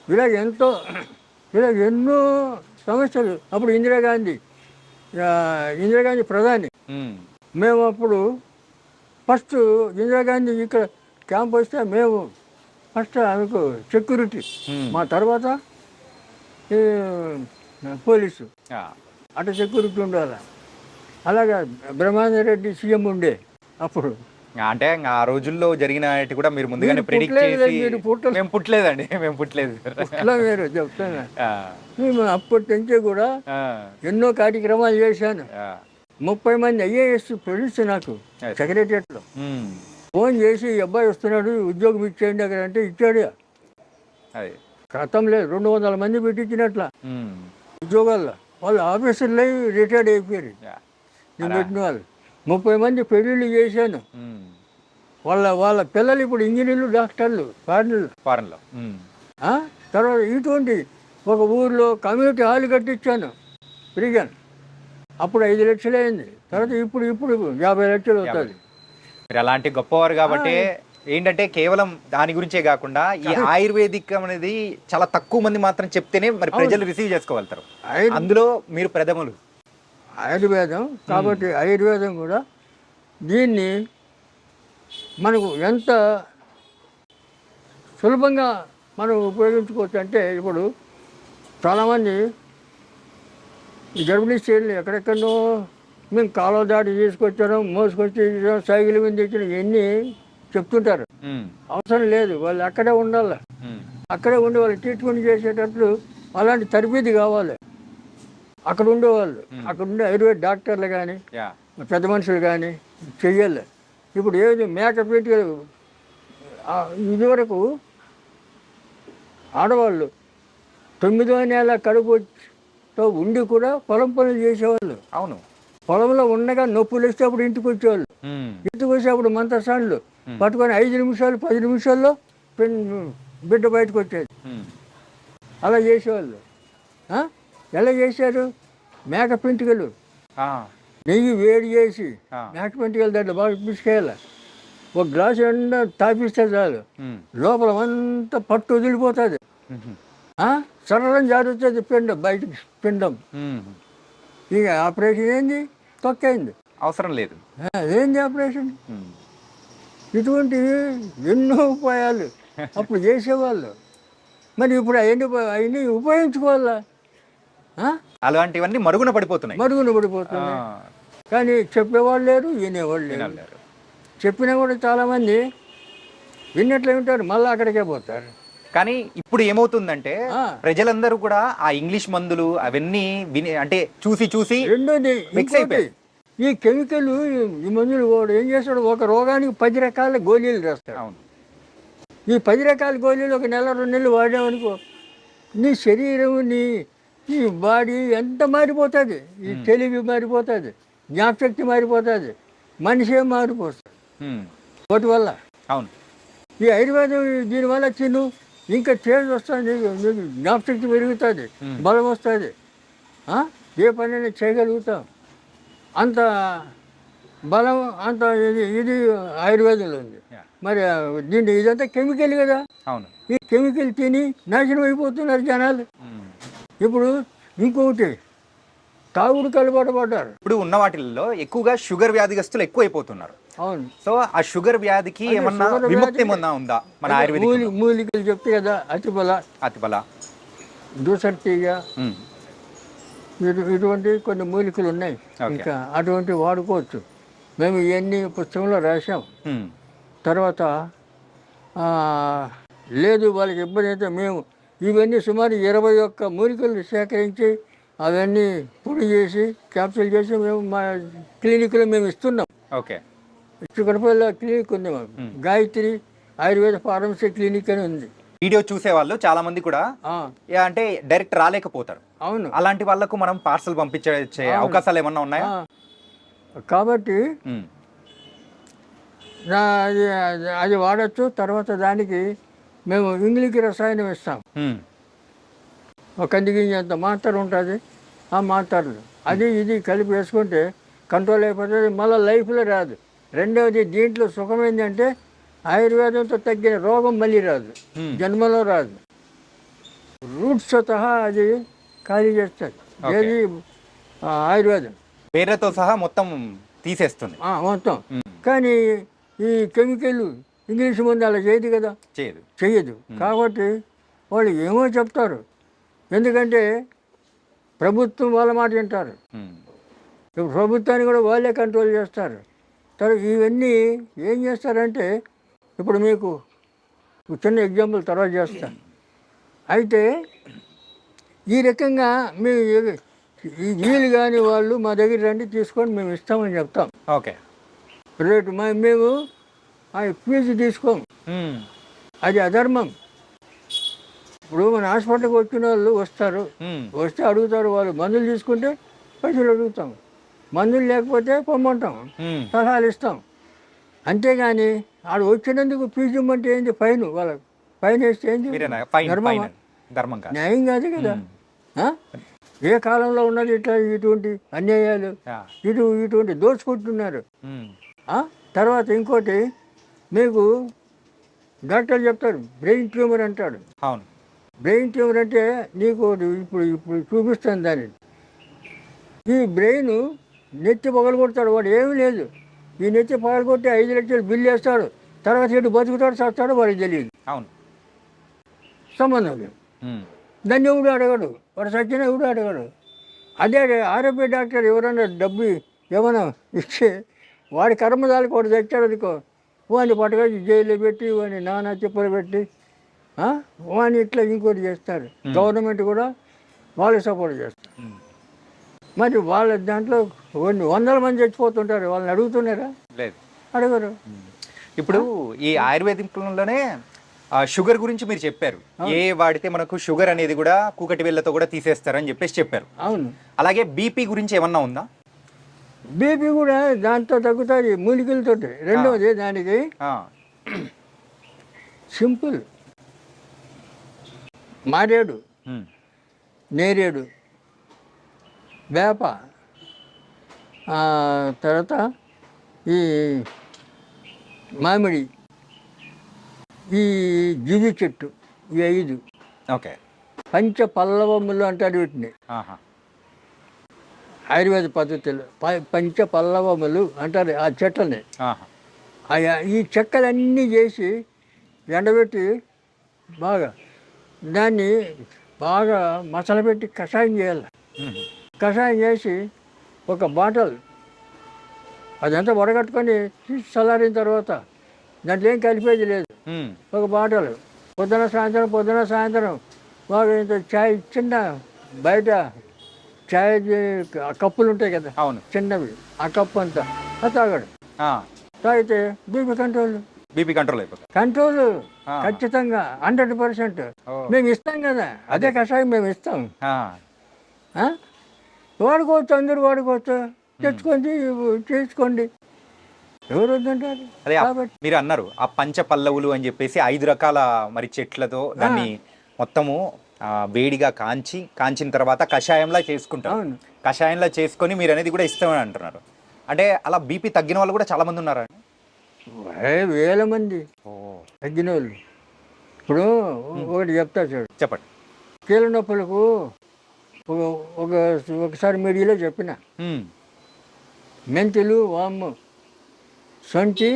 Speaker 3: ఇలాగ ఎన్నో సమస్యలు. అప్పుడు ఇందిరాగాంధీ ప్రధాని.
Speaker 2: ఉమ్,
Speaker 3: మేము అప్పుడు ఫస్ట్ ఇందిరాగాంధీ ఇక్కడ క్యాంప్ వస్తే మేము ఫస్ట్ ఆమెకు సెక్యూరిటీ, మా తర్వాత పోలీసు,
Speaker 2: ఆ,
Speaker 3: అటు సెక్యూరిటీ ఉండాలి. అలాగా బ్రహ్మానందరెడ్డి సీఎం ఉండే అప్పుడు.
Speaker 2: అంటే ఆ రోజుల్లో జరిగిన కూడా మీరు ముందుగానే
Speaker 3: మీరు
Speaker 2: ప్రిడిక్ట్
Speaker 3: పుట్టలేదు,
Speaker 2: చేసి.
Speaker 3: మీరు పుట్టలేదు.
Speaker 2: మేము పుట్టలేదండి, మేము పుట్టలేదు.
Speaker 3: ఇట్లా మీరు చెప్తాను.
Speaker 2: ఆ,
Speaker 3: మేము అప్పటి నుంచి కూడా
Speaker 2: ఆ,
Speaker 3: ఎన్నో కార్యక్రమాలు చేశాను.
Speaker 2: ఆ,
Speaker 3: 30 మంది IAS ఫ్రెండ్స్ నాకు సెక్రటరియట్లో.
Speaker 2: ఉమ్,
Speaker 3: ఫోన్ చేసి ఈ అబ్బాయి వస్తున్నాడు, ఉద్యోగం ఇచ్చేయండి అక్కడ అంటే ఇచ్చాడు.
Speaker 2: అది
Speaker 3: క్రితం లేదు 200 మంది పెట్టించినట్ల
Speaker 2: ఉమ్.
Speaker 3: ఉద్యోగాల్లో వాళ్ళు ఆఫీసర్లు అయి రిటైర్డ్ అయిపోయారు.
Speaker 2: యా.
Speaker 3: నేను పెట్టిన వాళ్ళు 30 మంది పెళ్ళిళ్ళు చేశాను.
Speaker 2: ఉమ్.
Speaker 3: వాళ్ళ పిల్లలు ఇప్పుడు ఇంజనీర్లు, డాక్టర్లు,
Speaker 2: ఫారెన్లో. ఉమ్.
Speaker 3: తర్వాత ఇటువంటి ఒక ఊర్లో కమ్యూనిటీ హాల్ కట్టించాను ఫ్రీగా. అప్పుడు 5 లక్షలు అయింది. తర్వాత ఇప్పుడు 50 లక్షలు అవుతుంది.
Speaker 2: మీరు అలాంటి గొప్పవారు కాబట్టి ఏంటంటే కేవలం దాని గురించే కాకుండా ఈ ఆయుర్వేదిక్ అనేది చాలా తక్కువ మంది మాత్రం చెప్తేనే మరి ప్రజలు రిసీవ్ చేసుకోగలుగుతారు. అందులో మీరు ప్రథములు.
Speaker 3: ఆయుర్వేదం కాబట్టి ఆయుర్వేదం కూడా దీన్ని మనకు ఎంత సులభంగా మనం ఉపయోగించుకోవచ్చు అంటే, ఇప్పుడు చాలామంది ఈ గర్భిణీ స్త్రీలు ఎక్కడెక్కడో మేము కాలువ దాటి తీసుకొచ్చాను, మోసుకొచ్చి సైకిల్ మీద తెచ్చిన ఇవన్నీ చెప్తుంటారు. అవసరం లేదు, వాళ్ళు అక్కడే ఉండాలి. అక్కడే ఉండి వాళ్ళు ట్రీట్మెంట్ చేసేటట్లు అలాంటి తరబేది కావాలి. అక్కడ ఉండేవాళ్ళు, అక్కడ ఉండే ఆయుర్వేద డాక్టర్లు కానీ పెద్ద మనుషులు కానీ చెయ్యాలి. ఇప్పుడు ఏది మేకప్ పెట్టి ఇదివరకు ఆడవాళ్ళు 9వ నెల కడుపుతో ఉండి కూడా పొలం పనులు చేసేవాళ్ళు.
Speaker 2: అవును,
Speaker 3: పొలంలో ఉండగా నొప్పులు వస్తే అప్పుడు ఇంటికి వచ్చేవాళ్ళు. ఇంటికి వచ్చి అప్పుడు మంత్రసాన్లు పట్టుకొని 5 నిమిషాలు 10 నిమిషాల్లో బిడ్డ బయటకు వచ్చేది. అలా చేసేవాళ్ళు. ఎలా చేశారు? మేక పెంటికలు నెయ్యి వేడి చేసి మేక పెంటికలు దాంట్లో బాగా పిసుకేయాలి. ఒక గ్లాసు ఎండ తాపిస్తే చాలు, లోపల అంతా పట్టు వదిలిపోతుంది. సరళం జారుతుంది బయటకు పిండం. ఇక ఆపరేషన్ ఏంది? తొక్కైంది,
Speaker 2: అవసరం లేదు.
Speaker 3: ఏంది ఆపరేషన్? ఇటువంటివి ఎన్నో ఉపాయాలు అప్పుడు చేసేవాళ్ళు. మరి ఇప్పుడు అవన్నీ ఉపయోగించుకోవాలా?
Speaker 2: అలాంటివన్నీ మరుగున పడిపోతున్నాయి.
Speaker 3: కానీ చెప్పేవాళ్ళు లేరు, వినేవాళ్ళు లేరు. చెప్పినా కూడా చాలామంది విన్నట్లే ఉంటారు, మళ్ళీ అక్కడికే పోతారు.
Speaker 2: కానీ ఇప్పుడు ఏమవుతుందంటే ప్రజలందరూ కూడా ఆ ఇంగ్లీష్ మందులు అవన్నీ అంటే చూసి
Speaker 3: రెండోది
Speaker 2: మిక్స్ అయిపోయి
Speaker 3: ఈ కెమికల్ ఈ మందులు కూడా ఏం చేస్తాడు, ఒక రోగానికి 10 రకాల గోళీలు రాస్తాడు.
Speaker 2: అవును,
Speaker 3: ఈ 10 రకాల గోళీలు ఒక నెల 2 నెలలు వాడామనుకో, నీ శరీరం ఈ బాడీ ఎంత మారిపోతుంది. ఈ తెలివి మారిపోతుంది, జ్ఞాపశక్తి మారిపోతుంది, మనిషే మారిపోతుంది వాటి వల్ల.
Speaker 2: అవును,
Speaker 3: ఈ ఆయుర్వేదం దీనివల్ల తిను ఇంకా చేంజ్ వస్తుంది, నీకు జ్ఞాపశక్తి పెరుగుతుంది, బలం వస్తుంది, ఏ పనైనా చేయగలుగుతాం. అంత బలం అంత ఇది ఆయుర్వేదంలో ఉంది. మరి దీన్ని ఇదంతా కెమికల్ కదా.
Speaker 2: అవును,
Speaker 3: ఈ కెమికల్ తిని నాశనం అయిపోతున్నారు జనాలు. ఇప్పుడు ఇంకొకటి తాగుడుకు అలవాటు పడ్డారు.
Speaker 2: ఇప్పుడు ఉన్న వాటిల్లో ఎక్కువగా షుగర్ వ్యాధిగ్రస్తులు ఎక్కువ అయిపోతున్నారు.
Speaker 3: అవును,
Speaker 2: సో ఆ షుగర్ వ్యాధికి ఏమన్నా విముక్తి ఏమన్నా ఉందా మన ఆయుర్వేదిక్?
Speaker 3: మూలికలు చెప్తే కదా, అతిబల, దూసర్తీగ, ఇటువంటి కొన్ని మూలికలు ఉన్నాయి. ఇంకా అటువంటి వాడుకోవచ్చు. మేము ఇవన్నీ పుస్తకంలో రాసాం. తర్వాత లేదు వాళ్ళకి ఇబ్బంది అయితే మేము ఇవన్నీ సుమారు 21 మూలికలు సేకరించి అవన్నీ పొడి చేసి క్యాప్సూల్ చేసి మేము మా క్లినిక్లో మేము ఇస్తున్నాం.
Speaker 2: ఓకే,
Speaker 3: చిక్కడపల్లి క్లినిక్ ఉంది మాకు, గాయత్రి ఆయుర్వేద ఫార్మసీ క్లినిక్ అని ఉంది.
Speaker 2: వీడియో చూసే వాళ్ళు చాలా మంది కూడా అంటే డైరెక్ట్ రాలేకపోతారు.
Speaker 3: అవును,
Speaker 2: అలాంటి వాళ్ళకు మనం పార్సల్ పంపించే అవకాశాలు ఏమన్నా ఉన్నాయా?
Speaker 3: కాబట్టి అది వాడచ్చు. తర్వాత దానికి మేము ఇంగ్లీష్ రసాయనం ఇస్తాం. ఒక కందిగింజ అంత మాత్ర ఉంటుంది, ఆ మాత్రలు అది ఇది కలిపి వేసుకుంటే కంట్రోల్ అయిపోతుంది, మళ్ళీ లైఫ్లో రాదు. రెండవది దీంట్లో సుఖం ఏంటంటే ఆయుర్వేదంతో తగ్గిన రోగం మళ్ళీ రాదు, జన్మలో రాదు. రూట్స్ సహా అది ఖాళీ చేస్తుంది. ఏది ఆయుర్వేదం
Speaker 2: పేరుతో సహా మొత్తం తీసేస్తుంది
Speaker 3: మొత్తం. కానీ ఈ కెమికల్ ఇంగ్లీష్ మందు అలా చేయదు కదా, చెయ్యదు. కాబట్టి వాళ్ళు ఏమో చెప్తారు, ఎందుకంటే ప్రభుత్వం వాళ్ళ మాట వింటారు. ఇప్పుడు ప్రభుత్వాన్ని కూడా వాళ్ళే కంట్రోల్ చేస్తారు. తర్వాత ఇవన్నీ ఏం చేస్తారంటే, ఇప్పుడు మీకు చిన్న ఎగ్జాంపుల్ తర్వాత చేస్తాను. అయితే ఈ రకంగా మేము వీలు కాని వాళ్ళు మా దగ్గర రండి తీసుకొని మేము ఇస్తామని చెప్తాం.
Speaker 2: ఓకే,
Speaker 3: రేటు మేము ఫీజు తీసుకోము, అది అధర్మం. ఇప్పుడు మన హాస్పిటల్కి వచ్చిన వాళ్ళు వస్తారు, వస్తే అడుగుతారు, వాళ్ళు మందులు తీసుకుంటే పైసలు అడుగుతాం, మందులు లేకపోతే పొమ్మంటాం, సలహాలు ఇస్తాం. అంతేగాని ఆడు వచ్చినందుకు ఫీజు ఇమ్మంటే ఏంటి, ఫైన్ వాళ్ళకి ఫైన్ వేస్తే ఏంటి, న్యాయం కాదు కదా. ఏ కాలంలో ఉన్నది ఇట్లా ఇటువంటి అన్యాయాలు, ఇటువంటి దోచుకుంటున్నారు. తర్వాత ఇంకోటి మీకు డాక్టర్ చెప్తారు బ్రెయిన్ ట్యూమర్ అంటాడు.
Speaker 2: అవును,
Speaker 3: బ్రెయిన్ ట్యూమర్ అంటే నీకు ఇప్పుడు చూపిస్తాను దాన్ని. ఈ బ్రెయిన్ నెత్తి పగలగొడతాడు, వాడు ఏమీ లేదు, ఈ నెత్తి పగలగొట్టి 5 లక్షలు బిల్లు వేస్తాడు, తర్వాత ఎటు బతుకుతాడు చస్తాడు వాడికి తెలియదు.
Speaker 2: అవును,
Speaker 3: సంబంధం లేదు. దాన్ని ఎవడు అడగడు, వాడు సచ్చిన ఎవడు అడగడు. అదే ఆరోగ్య డాక్టర్ ఎవరైనా డబ్బు ఏమైనా ఇస్తే వాడి కర్మదాలకు వాడు తెచ్చాడు అనుకో, వాడిని పట్టుకొచ్చి జైల్లో పెట్టి వాడిని నానా చెప్పులు పెట్టి వాడిని ఇట్లా ఇంకోటి చేస్తారు. గవర్నమెంట్ కూడా వాళ్ళు సపోర్ట్ చేస్తారు. మరి వాళ్ళ దాంట్లో కొన్ని 100 మంది చచ్చిపోతుంటారు, వాళ్ళని అడుగుతున్నారా?
Speaker 2: లేదు,
Speaker 3: అడగరు.
Speaker 2: ఇప్పుడు ఈ ఆయుర్వేదికంలోనే షుగర్ గురించి మీరు చెప్పారు, ఏ వాడితే మనకు షుగర్ అనేది కూడా కూకటి వేళ్ళతో కూడా తీసేస్తారని చెప్పేసి చెప్పారు.
Speaker 3: అవును.
Speaker 2: అలాగే బీపీ గురించి ఏమన్నా ఉందా?
Speaker 3: బీపీ కూడా దాంతో తగ్గుతుంది మూలికలతో. రెండవది దానికి సింపుల్, మారేడు, నేరేడు, వేప, తర్వాత ఈ మామిడి, ఈ జివి చెట్టు, ఈ 5.
Speaker 2: ఓకే.
Speaker 3: పంచ పల్లవములు అంటారు వీటిని ఆయుర్వేద పద్ధతిలో. పంచ పల్లవములు అంటారు ఆ చెట్లని. ఈ చెక్కలన్నీ చేసి ఎండబెట్టి బాగా దాన్ని బాగా మసలబెట్టి కషాయం చేయాలి. కషాయం చేసి ఒక బాటల్ అదంతా వడగట్టుకొని తీసి చల్లారిన తర్వాత దాంట్లో ఏం కలిపేది లేదు, ఒక బాటల్ పొద్దున సాయంత్రం బాగా ఇంత చాయ్, చిన్న బయట చాయ్ కప్పులు ఉంటాయి కదా,
Speaker 2: అవును,
Speaker 3: చిన్నవి, ఆ కప్పు అంతా అది తాగాడు. తాగితే బీపీ కంట్రోల్ అయిపోతుంది. కంట్రోల్ ఖచ్చితంగా 100%. మేము ఇస్తాం కదా, అదే కషాయం మేము ఇస్తాం. వాడుకోవచ్చు, అందరూ వాడుకోవచ్చు, తెచ్చుకొని చేసుకోండి, ఎవరు వద్దంటారు.
Speaker 2: అదే మీరు అన్నారు ఆ పంచ పల్లవులు అని చెప్పేసి 5 రకాల మరి చెట్లతో దాన్ని మొత్తము వేడిగా కాంచిన తర్వాత కషాయంలా చేసుకుంటారు. కషాయంలా చేసుకొని మీరు అనేది కూడా ఇస్తామని అంటున్నారు. అంటే అలా బీపీ తగ్గిన వాళ్ళు కూడా చాలా మంది ఉన్నారా?
Speaker 3: వేల మంది తగ్గిన వాళ్ళు. ఇప్పుడు ఒకటి చెప్తా చూడు,
Speaker 2: చెప్పండి.
Speaker 3: కీళ్ళ నొప్పులకు ఒకసారి మీడియాలో చెప్పిన మెంతులు, వాము, సొంటి,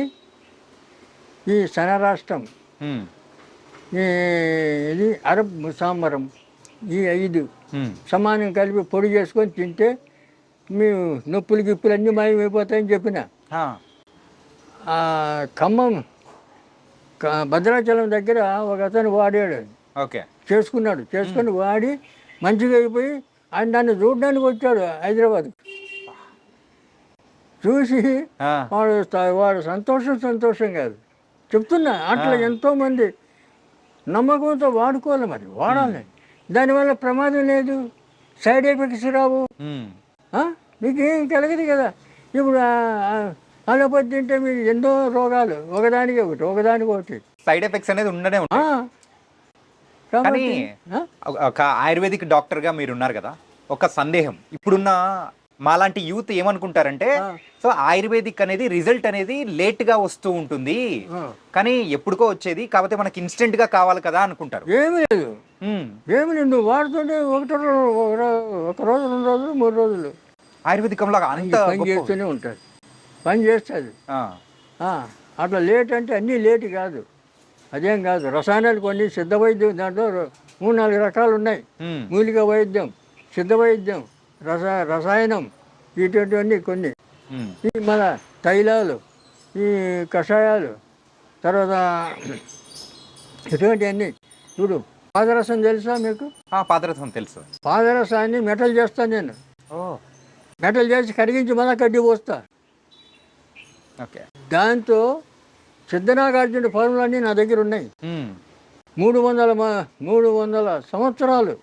Speaker 3: ఈ శనరాష్ట్రం, ఇది అరబ్ సాంబరం, ఈ 5 సమానం కలిపి పొడి చేసుకొని తింటే మీ నొప్పులు గిప్పులు అన్నీ మాయమైపోతాయని చెప్పిన. ఖమ్మం భద్రాచలం దగ్గర ఒక అతను వాడాడు, చేసుకుని వాడి మంచిగా అయిపోయి ఆయన దాన్ని చూడడానికి వచ్చాడు హైదరాబాద్. చూసి వాడు సంతోషం కాదు చెప్తున్నా. అట్లా ఎంతోమంది నమ్మకంతో వాడుకోవాలి, మరి వాడాలి. దానివల్ల ప్రమాదం లేదు, సైడ్ ఎఫెక్ట్స్ రావు, మీకేం కలగదు కదా. ఇప్పుడు అలోపతి తింటే మీకు ఎన్నో రోగాలు, ఒకదానికి ఒకటి
Speaker 2: సైడ్ ఎఫెక్ట్స్ అనేది ఉండనే ఉంటాయి. కానీ ఒక ఆయుర్వేదిక్ డాక్టర్గా మీరు ఉన్నారు కదా, ఒక సందేహం. ఇప్పుడున్న మాలాంటి యూత్ ఏమనుకుంటారంటే, సో ఆయుర్వేదిక్ అనేది రిజల్ట్ అనేది లేట్ గా వస్తూ ఉంటుంది, కానీ ఎప్పుడుకో వచ్చేది, కాకపోతే మనకి ఇన్స్టెంట్ గా కావాలి కదా అనుకుంటారు.
Speaker 3: ఏమీ లేదు, నువ్వు వాడుతుంటే ఒక రోజు, 2 రోజులు, 3 రోజులు
Speaker 2: ఆయుర్వేదికంలో అంత
Speaker 3: పని చేస్తూనే ఉంటుంది, పని చేస్తుంది. అట్లా లేట్ అంటే అన్నీ లేట్ కాదు, అదేం కాదు. రసాయనాలు కొన్ని సిద్ధ వైద్యం, దాంట్లో 3-4 రకాలు ఉన్నాయి. మూలిక వైద్యం, సిద్ధ వైద్యం, రసాయనం, ఇటువంటివన్నీ కొన్ని. ఈ మన తైలాలు, ఈ కషాయాలు, తర్వాత ఇటువంటివన్నీ. ఇప్పుడు పాదరసం తెలుసా మీకు?
Speaker 2: పాదరసం తెలుసు.
Speaker 3: పాదరసాన్ని మెటల్ చేస్తాను నేను. మెటల్ చేసి కరిగించి మళ్ళీ కడ్డీ పోస్తా. దాంతో సిద్ధనాగార్జున ఫార్ములాన్ని నా దగ్గర ఉన్నాయి. 300 సంవత్సరాలు.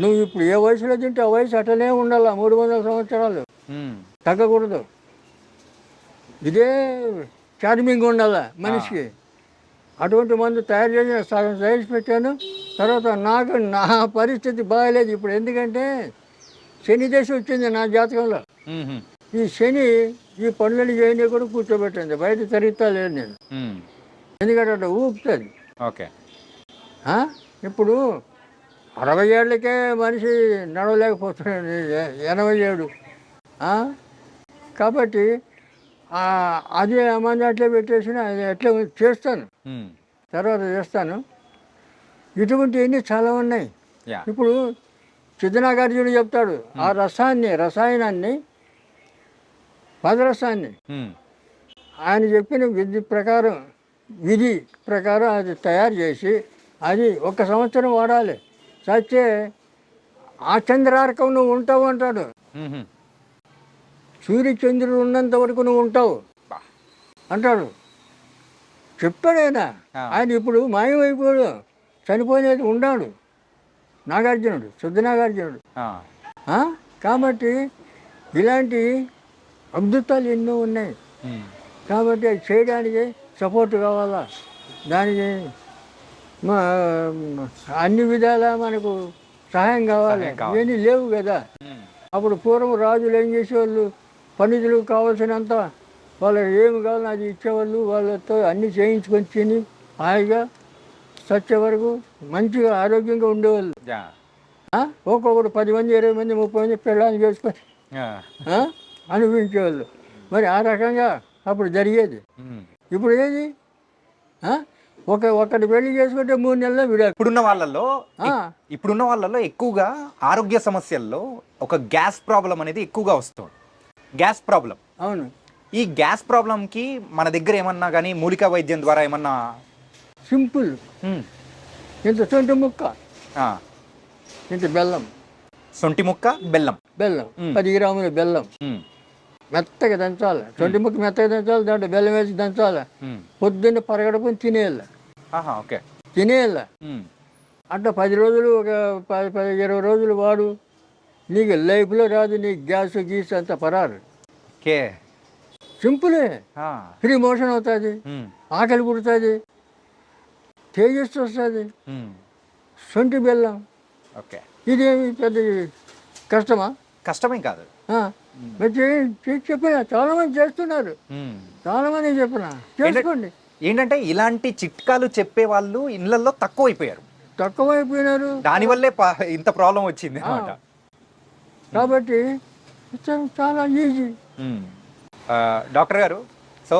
Speaker 3: నువ్వు ఇప్పుడు ఏ వయసులో తింటే ఆ వయసు అటనే ఉండాలా, 300 సంవత్సరాలు తగ్గకూడదు. ఇదే చార్మింగ్ ఉండాలా మనిషికి. అటువంటి మందు తయారు చేసి సగం చేసి పెట్టాను. తర్వాత నా పరిస్థితి బాగాలేదు ఇప్పుడు. ఎందుకంటే శని దశ వచ్చింది నా జాతకంలో. ఈ శని ఈ పనులని చేయని కూడా కూర్చోబెట్టింది, బయట తిరుగుతా లేదు నేను. ఎందుకంటే అట్లా ఊపుతుంది.
Speaker 2: ఓకే.
Speaker 3: ఇప్పుడు 60 ఏళ్ళకే మనిషి నడవలేకపోతున్నాడు, 87. కాబట్టి అదే మంది అట్లే పెట్టేసిన అది అట్లే చేస్తాను, తర్వాత చేస్తాను. ఇటువంటివన్నీ చాలా ఉన్నాయి. ఇప్పుడు సిద్ధనాగార్జునుడు చెప్తాడు, ఆ రసాయనాన్ని పదరసాన్ని ఆయన చెప్పిన విధి ప్రకారం అది తయారు చేసి అది 1 సంవత్సరం వాడాలి. చచ్చే ఆ చంద్రార్కం నువ్వు ఉంటావు అంటాడు. సూర్యచంద్రుడు ఉన్నంత వరకు నువ్వు ఉంటావు అంటాడు, చెప్పాడు ఆయన. ఆయన ఇప్పుడు మాయమైపోయాడు, చనిపోయినది ఉన్నాడు నాగార్జునుడు, సిద్ధనాగార్జునుడు. కాబట్టి ఇలాంటి అద్భుతాలు ఎన్నో ఉన్నాయి. కాబట్టి అది చేయడానికి సపోర్ట్ కావాలా, దానికి అన్ని విధాలా మనకు సహాయం కావాలి. ఇవన్నీ లేవు కదా. అప్పుడు పూర్వం రాజులు ఏం చేసేవాళ్ళు, పనితులు కావాల్సినంత వాళ్ళకి ఏమి కావాలో అది ఇచ్చేవాళ్ళు. వాళ్ళతో అన్నీ చేయించుకొని తిని హాయిగా చచ్చే వరకు మంచిగా ఆరోగ్యంగా ఉండేవాళ్ళు. ఒక్కొక్కడు 10 మంది 20 మంది 30 మంది పెళ్ళాన్ని చేసుకొని అనుభవించేవాళ్ళు. మరి ఆ రకంగా అప్పుడు జరిగేది. ఇప్పుడు ఏది ఒకటి పెళ్లి చేసుకుంటే 3 నెలల్లో విడాకు.
Speaker 2: ఇప్పుడున్న వాళ్ళలో ఎక్కువగా ఆరోగ్య సమస్యల్లో ఒక గ్యాస్ ప్రాబ్లం అనేది ఎక్కువగా వస్తుంది. Gas problem.
Speaker 3: అవును.
Speaker 2: ఈ గ్యాస్ ప్రాబ్లంకి మన దగ్గర ఏమన్నా కానీ మూలికా వైద్యం ద్వారా ఏమన్నా?
Speaker 3: సింపుల్. ఇంత సొంటి ముక్క, ఇంత బెల్లం.
Speaker 2: సొంటి ముక్క బెల్లం
Speaker 3: 10 గ్రాముల బెల్లం మెత్తగా దంచాలి. సొంటి ముక్క మెత్తగా దంచాలి, దాంట్లో బెల్లం వేసి దంచాలి. పొద్దున్న పరగడుపుని తినేయాలి. తినేయాలి. అట్లా 10 రోజులు, ఒక 20 రోజులు వాడు. నీకు లైఫ్లో రాదు, నీకు గ్యాస్ గీస్ అంత పరారు. సింపులే. ఫ్రీ మోషన్ అవుతుంది, ఆకలి పుడుతుంది, తేజస్సు వస్తుంది. సొంటి బెల్లం. ఇదేమి పెద్ద
Speaker 2: కష్టమేం కాదు.
Speaker 3: చెప్పిన చాలా మంది చేస్తున్నారు, చాలా మంది చెప్పిన చేసుకోండి.
Speaker 2: ఏంటంటే ఇలాంటి చిట్కాలు చెప్పే వాళ్ళు ఇళ్లలో తక్కువైపోయినారు. దానివల్లే ఇంత ప్రాబ్లం వచ్చింది అన్నమాట.
Speaker 3: కాబట్టి చాలా ఈజీ.
Speaker 2: డాక్టర్ గారు, సో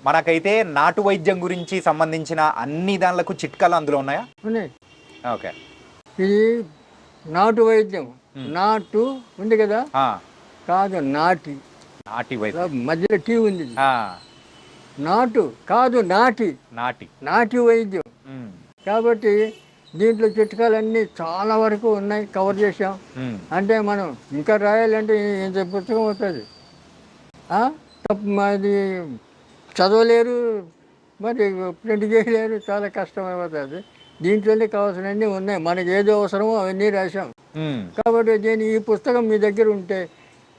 Speaker 2: మనకైతే నాటు వైద్యం గురించి సంబంధించిన అన్ని దానిలకు చిట్కాలు అందులో ఉన్నాయా?
Speaker 3: ఉన్నాయి.
Speaker 2: ఓకే.
Speaker 3: ఇది నాటు వైద్యం. నాటు ఉంది కదా, కాదు నాటి
Speaker 2: వైద్యం.
Speaker 3: మధ్యలో టీ ఉంది. నాటు కాదు నాటి వైద్యం. కాబట్టి దీంట్లో చిట్కాలన్నీ చాలా వరకు ఉన్నాయి, కవర్ చేసాం. అంటే మనం ఇంకా రాయాలంటే ఇంత పుస్తకం అవుతుంది. అది చదవలేరు, మరి ప్రింట్ చేయలేరు, చాలా కష్టమైపోతుంది. దీంట్లోనే కావాల్సినవన్నీ ఉన్నాయి. మనకి ఏదో అవసరమో అవన్నీ రాశాం. కాబట్టి ఈ పుస్తకం మీ దగ్గర ఉంటే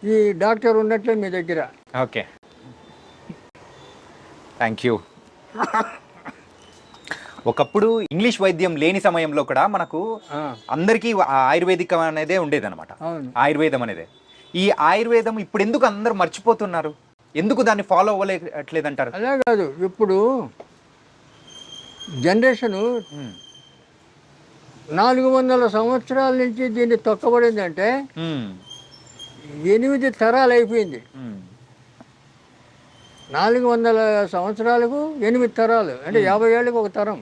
Speaker 3: ఈ డాక్టర్ ఉన్నట్లే మీ దగ్గర.
Speaker 2: Okay, thank you. ఒకప్పుడు ఇంగ్లీష్ వైద్యం లేని సమయంలో కూడా మనకు అందరికీ ఆయుర్వేదికం అనేదే ఉండేదన్నమాట. ఆయుర్వేదం అనేదే. ఈ ఆయుర్వేదం ఇప్పుడు ఎందుకు అందరూ మర్చిపోతున్నారు? ఎందుకు దాన్ని ఫాలో అవ్వలేదంటారు?
Speaker 3: అలా కాదు, ఇప్పుడు జనరేషను 400 సంవత్సరాల నుంచి దీన్ని తొక్కబడిందంటే 8 తరాలు అయిపోయింది. 400 సంవత్సరాలకు 8 తరాలు అంటే 50 ఏళ్ళకి ఒక తరం.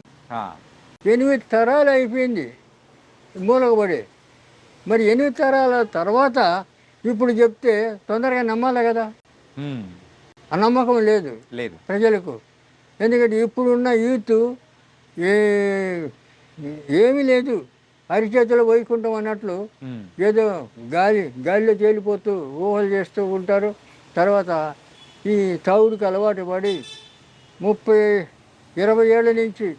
Speaker 3: 8 తరాలు అయిపోయింది మూలకబడి. మరి 8 తరాల తర్వాత ఇప్పుడు చెప్తే తొందరగా నమ్మాలి కదా. ఆ నమ్మకం లేదు ప్రజలకు. ఎందుకంటే ఇప్పుడున్న యూత్ ఏమీ లేదు, అరిచేతులు వైకుంఠం అన్నట్లు ఏదో గాలిలో తేలిపోతూ ఊహలు చేస్తూ ఉంటారు. తర్వాత ఈ తాగుడికి అలవాటు పడి 30-20 ఏళ్ళ నుంచి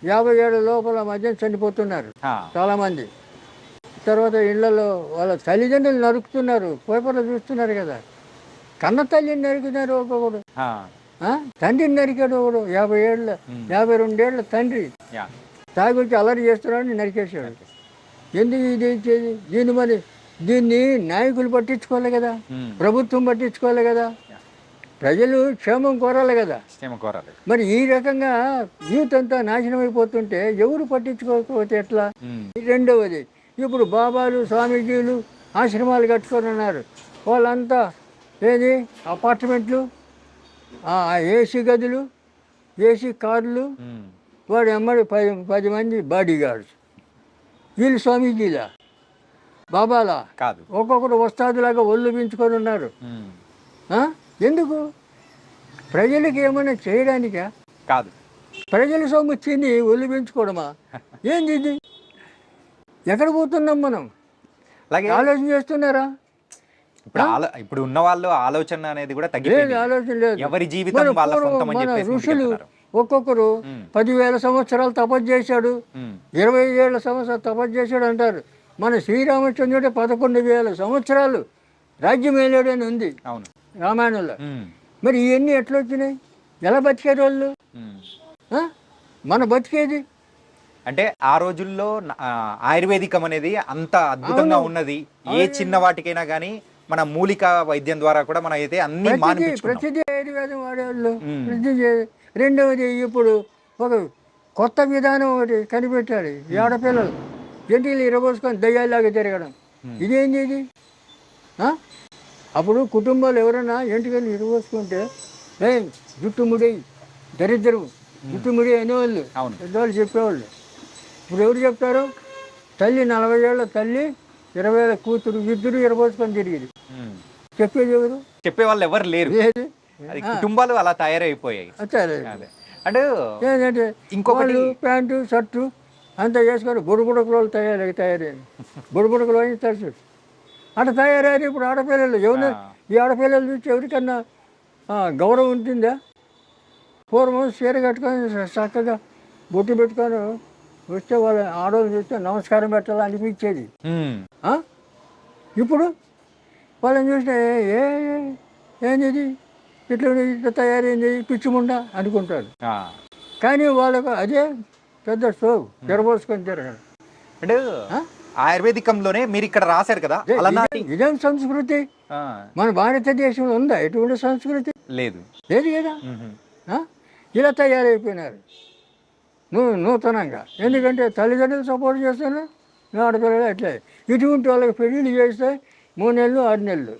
Speaker 3: 50 ఏళ్ళ లోపల మధ్య చనిపోతున్నారు చాలామంది. తర్వాత ఇళ్లలో వాళ్ళ తల్లిదండ్రులు నరుకుతున్నారు, పేపర్లో చూస్తున్నారు కదా. కన్న తల్లిని నరికినారు ఒక్కొక్కడు, తండ్రిని నరికాడు ఒకడు. 50 ఏళ్ళ 52 ఏళ్ళ తండ్రి తాగి వచ్చి అల్లరి చేస్తున్నాడని నరికేశాడు. ఎందుకు ఇది ఇచ్చేది? దీన్ని నాయకులు పట్టించుకోవాలి కదా, ప్రభుత్వం పట్టించుకోవాలి కదా, ప్రజలు క్షేమం కోరాలి కదా. మరి ఈ రకంగా యూత్ అంతా నాశనం అయిపోతుంటే ఎవరు పట్టించుకోకపోతే ఎట్లా? రెండవది, ఇప్పుడు బాబాలు స్వామీజీలు ఆశ్రమాలు కట్టుకొని ఉన్నారు. వాళ్ళంతా ఏది అపార్ట్మెంట్లు, ఏసీ గదులు, ఏసీ కార్లు, వాడు ఎమ్మడి 10 మంది బాడీ గార్డ్స్. వీళ్ళు స్వామీజీలా బాబాలా కాదు, ఒక్కొక్కరు వస్తాదులాగా ఒళ్ళు పెంచుకొని ఉన్నారు. ఎందుకు? ప్రజలకి ఏమైనా చేయడానికా? కాదు, ప్రజల సొమ్ము తిని ఒళ్ళు పెంచుకోవడమా? ఏంది ఇది? ఎక్కడ పోతున్నాం మనం? ఆలోచన చేస్తున్నారా?
Speaker 2: ఇప్పుడు ఉన్న వాళ్ళు ఆలోచన అనేది కూడా తగ్గిపోయింది.
Speaker 3: ఆలోచన లేదు.
Speaker 2: ఎవరి జీవితం వాళ్ళ సొంతం అని
Speaker 3: మన
Speaker 2: చెప్పేసి
Speaker 3: ఋషులు ఒక్కొక్కరు 10,000 సంవత్సరాలు తపస్సు చేశాడు, 25 ఏళ్ళ సంవత్సరాలు తపస్సు చేశాడు అంటారు. మన శ్రీరామచంద్రుడు 11,000 సంవత్సరాలు రాజ్యం ఏలాడు అని ఉంది రామాయణంలో. మరి ఇవన్నీ ఎట్లా వచ్చినాయి? ఎలా బతికారు వాళ్ళు? మన బతికేది
Speaker 2: అంటే ఆ రోజుల్లో ఆయుర్వేదికం అనేది అంత అద్భుతంగా ఉన్నది. ఏ చిన్న వాటికైనా కానీ మన మూలిక వైద్యం ద్వారా కూడా మనం అయితే అన్ని
Speaker 3: ప్రతిదీ ఆయుర్వేదం వాడేవాళ్ళు. రెండవది, ఇప్పుడు ఒక కొత్త విధానం ఒకటి కనిపెట్టాడు. ఈ ఆడపిల్లలు జంటిలు ఇరబోసుకొని దయ్యాలాగా తిరగడం. ఇదేంది ఇది? అప్పుడు కుటుంబాలు ఎవరైనా ఎంటికలు ఇరబోసుకుంటే జుట్టుముడి దరిద్రం, జుట్టుముడి అనేవాళ్ళు, పెద్దవాళ్ళు చెప్పేవాళ్ళు. ఇప్పుడు ఎవరు చెప్తారు? తల్లి 40 ఏళ్ళ తల్లి, 20 ఏళ్ళ కూతురు, ఇద్దరు ఇరబోసుకొని తిరిగింది. చెప్పేది ఎవరు?
Speaker 2: చెప్పేవాళ్ళు ఎవరు లేరు. కుటుంబాలు అలా తయారైపోయాయి. అంటే
Speaker 3: ఏంటంటే ఇంకొకళ్ళు ప్యాంటు షర్టు అంతా వేసుకొని బుడబుడకలు తయారయ్యారు. బుడబుడకలు అని తెలుసు అట్లా తయారయ్యారు. ఇప్పుడు ఆడపిల్లలు ఎవరు? ఈ ఆడపిల్లలు చూసి ఎవరికన్నా గౌరవం ఉంటుందా? పూర్వం చీర కట్టుకొని చక్కగా బొట్టు పెట్టుకొని వస్తే వాళ్ళ ఆడవాళ్ళు చూస్తే నమస్కారం పెట్టాలని అనిపించేది. ఇప్పుడు వాళ్ళని చూస్తే ఏంది ఇట్లా తయారైంది పిచ్చిముండా అనుకుంటారు. కానీ వాళ్ళకు అదే పెద్ద షో తెరబోసుకొని తిరగడం.
Speaker 2: అంటే ఆయుర్వేదికంలోనే మీరు ఇక్కడ రాశారు కదా,
Speaker 3: ఇదేం సంస్కృతి? మన భారతదేశంలో ఉందా ఎటువంటి సంస్కృతి? లేదు కదా. ఇలా తయారైపోయినారు నూతనంగా. ఎందుకంటే తల్లిదండ్రులు సపోర్ట్ చేస్తున్నారు, ఆడపిల్లలు అట్లే. ఇటువంటి వాళ్ళకి పెళ్ళిళ్ళు చేస్తే 3 నెలలు 6 నెలలు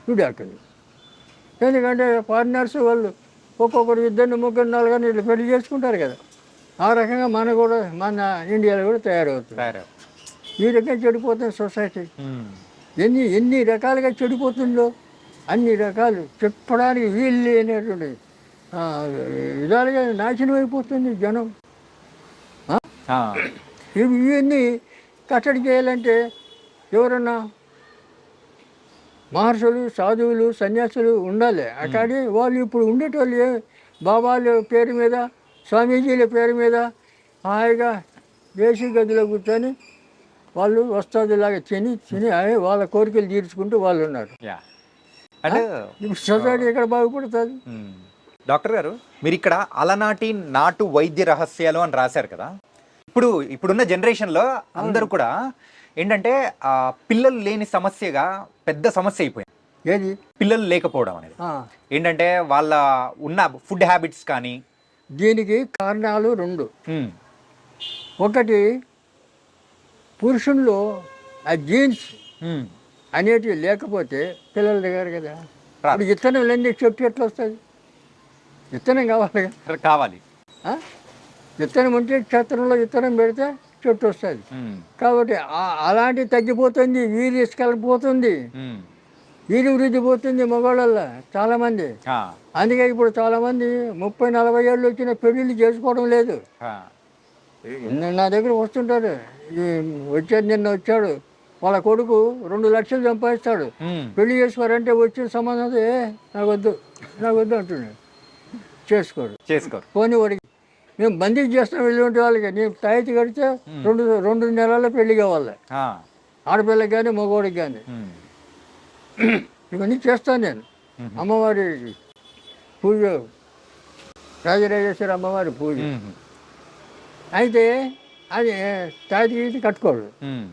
Speaker 3: విడాకులు. ఎందుకంటే పార్ట్నర్స్ వాళ్ళు ఒక్కొక్కరు 2, 3, 4 ఇట్లా పెళ్లి చేసుకుంటారు కదా. ఆ రకంగా మన ఇండియాలో కూడా తయారవుతుంది. ఈ రకంగా చెడిపోతుంది సొసైటీ. ఎన్ని రకాలుగా చెడిపోతుందో అన్ని రకాలు చెప్పడానికి వీలు లేనటువంటి విధాలుగా నాశనం అయిపోతుంది జనం. ఇవన్నీ కట్టడి చేయాలంటే ఎవరన్నా మహర్షులు, సాధువులు, సన్యాసులు ఉండాలి. అక్కడి వాళ్ళు ఇప్పుడు ఉండేటోళ్ళు బాబాల పేరు మీద, స్వామీజీల పేరు మీద హాయిగా ఏసీ గదిలో కూర్చొని వాళ్ళు వస్తాదులాగా తిని వాళ్ళ కోరికలు తీర్చుకుంటూ వాళ్ళు ఉన్నారు. ఇప్పుడు సొసైటీ ఎక్కడ బాగుపడుతుంది?
Speaker 2: డాక్టర్ గారు, మీరు ఇక్కడ అలనాటి నాటు వైద్య రహస్యాలు అని రాశారు కదా. ఇప్పుడున్న జనరేషన్లో అందరూ కూడా ఏంటంటే పిల్లలు లేని సమస్యగా పెద్ద సమస్య అయిపోయింది.
Speaker 3: ఏది?
Speaker 2: పిల్లలు లేకపోవడం అనేది. ఏంటంటే వాళ్ళ ఉన్న ఫుడ్ హ్యాబిట్స్ కానీ.
Speaker 3: దీనికి కారణాలు 2. ఒకటి, పురుషుల్లో ఆ జీన్స్ అనేటివి లేకపోతే పిల్లలు దిగారు కదా. ఇప్పుడు విత్తనం లేని చెట్టు ఎట్లా వస్తుంది? విత్తనం కావాలి. విత్తనం ఉంటే క్షేత్రంలో విత్తనం పెడితే చెట్టు వస్తుంది. కాబట్టి అలాంటివి తగ్గిపోతుంది, వీర్యస్కలిపోతుంది, వీరి వృద్ధి పోతుంది మగవాళ్ళల్లో చాలామంది. అందుకే ఇప్పుడు చాలామంది 30-40 ఏళ్ళు వచ్చిన పెళ్ళిళ్ళు చేసుకోవడం లేదు. నా దగ్గర వస్తుంటారు, నిన్న వచ్చాడు వాళ్ళ కొడుకు 2 లక్షలు సంపాదిస్తాడు, పెళ్లి చేసుకోరంటే వచ్చిన సంబంధం నాకు వద్దు అంటున్నాడు. చేసుకోరు. పోనీ వాడికి మేము బందీకి చేస్తాం వెళ్ళి వాళ్ళకి. నేను తాయితీ కడితే 2 నెలల్లో పెళ్లి కావాలి,
Speaker 2: ఆ.
Speaker 3: ఆడపిల్లకి కానీ మగవాడికి కానీ.
Speaker 2: ఉమ్.
Speaker 3: ఇవన్నీ చేస్తాను నేను. అమ్మవారి పూజ, రాజరాజేశ్వరి అమ్మవారి పూజ.
Speaker 2: ఉమ్.
Speaker 3: అయితే అది తాయితీ గీతి కట్టుకోడు.
Speaker 2: ఉమ్.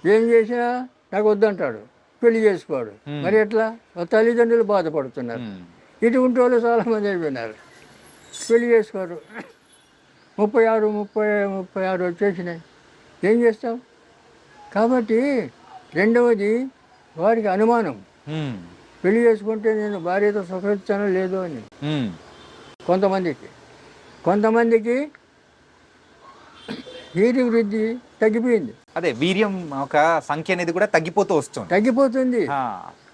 Speaker 3: ఏం చేసినా నాకు వద్దంటాడు, పెళ్లి చేసుకోడు. మరి ఎట్లా? మా తల్లిదండ్రులు బాధపడుతున్నారు.
Speaker 2: ఉమ్.
Speaker 3: ఇటువంటి వాళ్ళు చాలామంది అయిపోయినారు, పెళ్లి చేసుకోరు. 36 వచ్చేసినాయి, ఏం చేస్తాం? కాబట్టి రెండవది వారికి అనుమానం,
Speaker 2: ఉమ్.
Speaker 3: పెళ్లి చేసుకుంటే నేను భార్యతో సుఖిస్తానో లేదో అని.
Speaker 2: ఉమ్.
Speaker 3: కొంతమందికి వీరి వృద్ధి తగ్గిపోయింది,
Speaker 2: అదే వీర్యం ఒక సంఖ్య అనేది కూడా తగ్గిపోతూ వస్తుంది.
Speaker 3: తగ్గిపోతుంది,
Speaker 2: ఆ.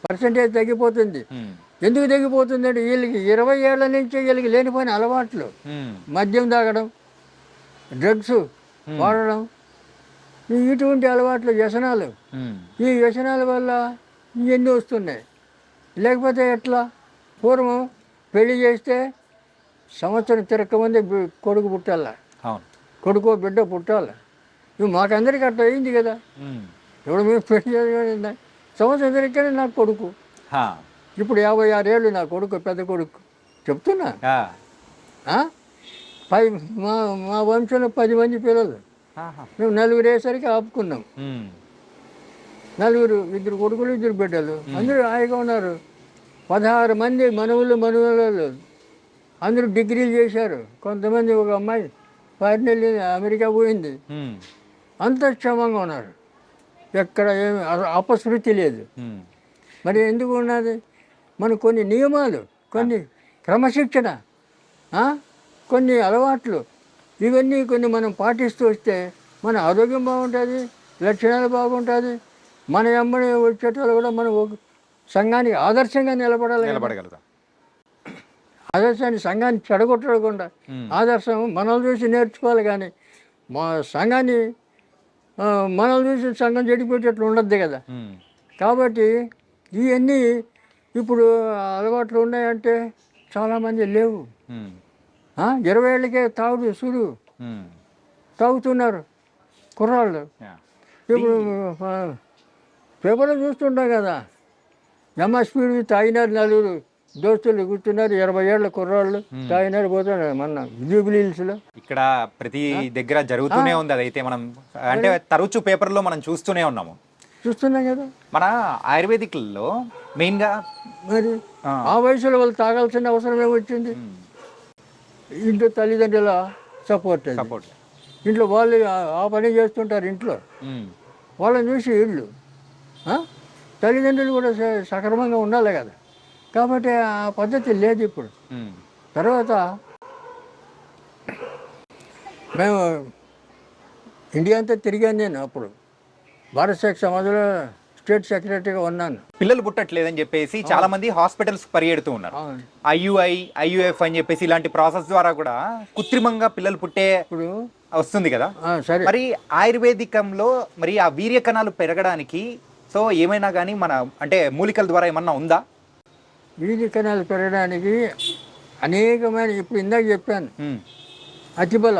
Speaker 3: పర్సంటేజ్ తగ్గిపోతుంది.
Speaker 2: ఉమ్.
Speaker 3: ఎందుకు తగ్గిపోతుంది అంటే వీళ్ళకి 20 ఏళ్ల నుంచే వీళ్ళకి లేనిపోయిన అలవాట్లు,
Speaker 2: ఉమ్.
Speaker 3: మద్యం తాగడం, డ్రగ్స్ వాడడం, ఇటువంటి అలవాట్లు, వ్యసనాలు.
Speaker 2: ఉమ్.
Speaker 3: ఈ వ్యసనాల వల్ల ఇవన్నీ వస్తున్నాయి. లేకపోతే ఎట్లా? పూర్వం పెళ్లి చేస్తే సంవత్సరం తిరగకముందే కొడుకు పుట్టాల,
Speaker 2: అవును.
Speaker 3: కొడుకో బిడ్డ పుట్టాలి. ఇవి మాకందరికీ అట్లా అయింది కదా.
Speaker 2: ఉమ్.
Speaker 3: ఇప్పుడు మేము పెళ్లి చేసుకుని సంవత్సరం తిరగకనే నాకు కొడుకు.
Speaker 2: ఆ.
Speaker 3: ఇప్పుడు 56 ఏళ్ళు నా కొడుకు, పెద్ద కొడుకు. చెప్తున్నా,
Speaker 2: ఆ.
Speaker 3: మా మా వంశంలో 10 మంది పిల్లలు,
Speaker 2: ఆహా.
Speaker 3: మేము 4 అయ్యేసరికి ఆపుకున్నాం.
Speaker 2: ఉమ్.
Speaker 3: 4, 2 కొడుకులు 2 బిడ్డలు, అందరూ హాయిగా ఉన్నారు. 16 మంది మనవళ్ళు అందరూ డిగ్రీలు చేశారు. కొంతమంది, ఒక అమ్మాయి ఫారిన్ వెళ్ళి అమెరికా పోయింది.
Speaker 2: ఉమ్.
Speaker 3: అంత క్షేమంగా ఉన్నారు, ఎక్కడ ఏమి అపశృతి లేదు.
Speaker 2: ఉమ్.
Speaker 3: మరి ఎందుకు ఉన్నది? మనకు కొన్ని నియమాలు, కొన్ని క్రమశిక్షణ, కొన్ని అలవాట్లు, ఇవన్నీ కొన్ని మనం పాటిస్తూ వస్తే మన ఆరోగ్యం బాగుంటుంది, లక్షణాలు బాగుంటుంది. మన ఎమ్మడి వచ్చేటోళ్ళు కూడా మనం సంఘానికి ఆదర్శంగా
Speaker 2: నిలబడగలుగుతాం.
Speaker 3: ఆదర్శాన్ని, సంఘాన్ని చెడగొట్టకుండా ఆదర్శం మనల్ని చూసి నేర్చుకోవాలి. కానీ మా సంఘాన్ని మనల్ని చూసి సంఘం చెడిపోయేటట్లు ఉండద్దు కదా.
Speaker 2: ఉమ్.
Speaker 3: కాబట్టి ఇవన్నీ ఇప్పుడు అలవాట్లు ఉన్నాయంటే చాలామంది లేవు. 20 ఏళ్ళకే తాగుడు సుడు తాగుతున్నారు కుర్రాళ్ళు. ఇప్పుడు పేపర్లో చూస్తుంటాం కదా, స్పీడ్ తాగినారు, 4 దోస్తులు కూర్చున్నారు, 20 ఏళ్ళ కుర్రాళ్ళు తాగినారు, పోతున్నారు. మొన్న జూబిలీ హిల్స్లో
Speaker 2: ఇక్కడ ప్రతి దగ్గర జరుగుతూనే ఉంది. అదైతే మనం అంటే తరచు పేపర్లో మనం చూస్తూనే ఉన్నాము,
Speaker 3: చూస్తున్నాం కదా.
Speaker 2: మన ఆయుర్వేదిక్లో మెయిన్గా
Speaker 3: మరి ఆ వయసులో వాళ్ళు తాగాల్సిన అవసరం ఏమొచ్చింది? ఇంట్లో తల్లిదండ్రుల సపోర్ట్, ఇంట్లో వాళ్ళు ఆ పని చేస్తుంటారు. ఇంట్లో వాళ్ళని చూసి వీళ్ళు తల్లిదండ్రులు కూడా సక్రమంగా ఉండాలి కదా. కాబట్టి ఆ పద్ధతి లేదు ఇప్పుడు. తర్వాత మేము ఇండియా అంతా తిరిగాను. నేను అప్పుడు భారత శాఖ సమాజంలో స్టేట్ సెక్రటరీగా ఉన్నాను.
Speaker 2: పిల్లలు పుట్టట్లేదని చెప్పేసి చాలా మంది హాస్పిటల్స్ పరిగెడుతూ ఉన్నారు. IUI, IUF అని చెప్పేసి ఇలాంటి ప్రాసెస్ ద్వారా కూడా కృత్రిమంగా పిల్లలు పుట్టే
Speaker 3: ఇప్పుడు
Speaker 2: వస్తుంది కదా.
Speaker 3: సరే,
Speaker 2: మరి ఆయుర్వేదికంలో మరి ఆ వీర్య కణాలు పెరగడానికి సో ఏమైనా కానీ మన అంటే మూలికల ద్వారా ఏమన్నా ఉందా?
Speaker 3: వీర్య కణాలు పెరగడానికి అనేకమైన, ఇప్పుడు ఇందాక చెప్పాను, అతిబల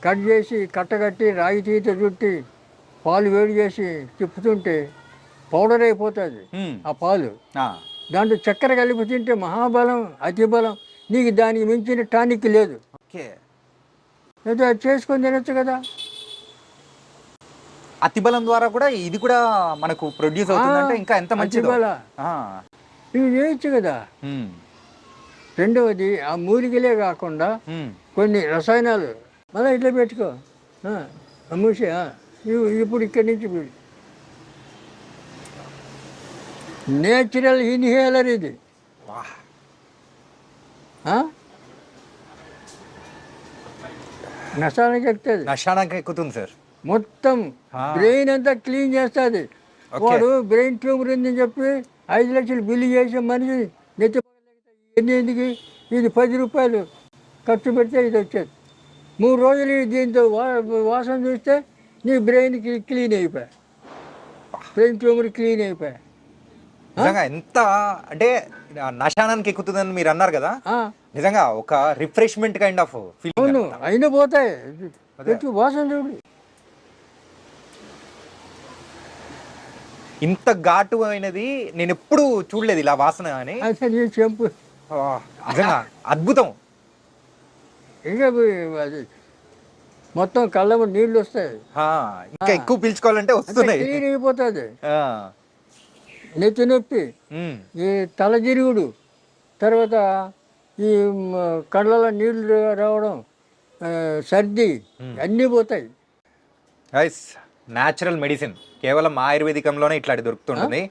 Speaker 3: కట్ చేసి కట్టగట్టి రాగి తీత చుట్టి పాలు వేడి చేసి తిప్పుతుంటే పౌడర్ అయిపోతుంది ఆ పాలు. దాంట్లో చక్కెర కలిపి తింటే మహాబలం, అతిబలం. నీకు దానికి మించిన టానిక్ లేదు. అయితే అది చేసుకొని తినచ్చు కదా.
Speaker 2: అతిబలం ద్వారా కూడా ఇది కూడా మనకు ప్రొడ్యూస్ అవుతుందంటే ఇంకా ఎంత మంచిదో.
Speaker 3: ఇవి చేయొచ్చు కదా. రెండవది ఆ మూలికలే కాకుండా కొన్ని రసాయనాలు మళ్ళీ ఇట్లా పెట్టుకో మూసి. ఇప్పుడు ఇక్కడి నుంచి నేచురల్ ఇన్హేలర్ ఇది. నష్టానికి ఎక్కుతుంది,
Speaker 2: నష్టానికి ఎక్కుతుంది సార్.
Speaker 3: మొత్తం బ్రెయిన్ అంతా క్లీన్ చేస్తుంది. వాడు బ్రెయిన్ ట్యూమర్ ఉందని చెప్పి 5 లక్షలు బిల్లు చేసే మనిషి నెత్తి ఎందుకు ఇది 10 రూపాయలు ఖర్చు పెడితే ఇది వచ్చేది. 3 రోజులు దీంతో వాసన చూస్తే నీ బ్రెయిన్ క్లీన్ అయిపోయా, బ్రెయిన్ ట్యూమర్ క్లీన్ అయిపోయా.
Speaker 2: నిజంగా ఎంత అంటే నశానానికి ఎక్కుతుందని మీరు అన్నారు కదా,
Speaker 3: ఆ,
Speaker 2: నిజంగా ఒక రిఫ్రెష్మెంట్ కైండ్ ఆఫ్
Speaker 3: అవును
Speaker 2: ఫీలింగ్.
Speaker 3: అయినా పోతాయి. పెట్టి వాసన చూడు.
Speaker 2: ఇంత ఘాటు అయినది నేను ఎప్పుడు చూడలేదు ఇలా వాసన అని.
Speaker 3: అదే నీ చెంపు
Speaker 2: నిజంగా అద్భుతం.
Speaker 3: ఇంకా అది మొత్తం కళ్ళ నీళ్ళు వస్తాయి.
Speaker 2: ఇంకా ఎక్కువ పీల్చుకోవాలంటే వస్తున్నాయి.
Speaker 3: క్లీన్ అయిపోతుంది. నెత్తి నొప్పి, ఈ తలజిరుగుడు, తర్వాత ఈ కళ్ళలో నీళ్లు రావడం, సర్ది అన్నీ పోతాయి.
Speaker 2: గైస్, న్యాచురల్ మెడిసిన్ కేవలం ఆయుర్వేదికంలోనే ఇట్లాంటి దొరుకుతుంటుంది.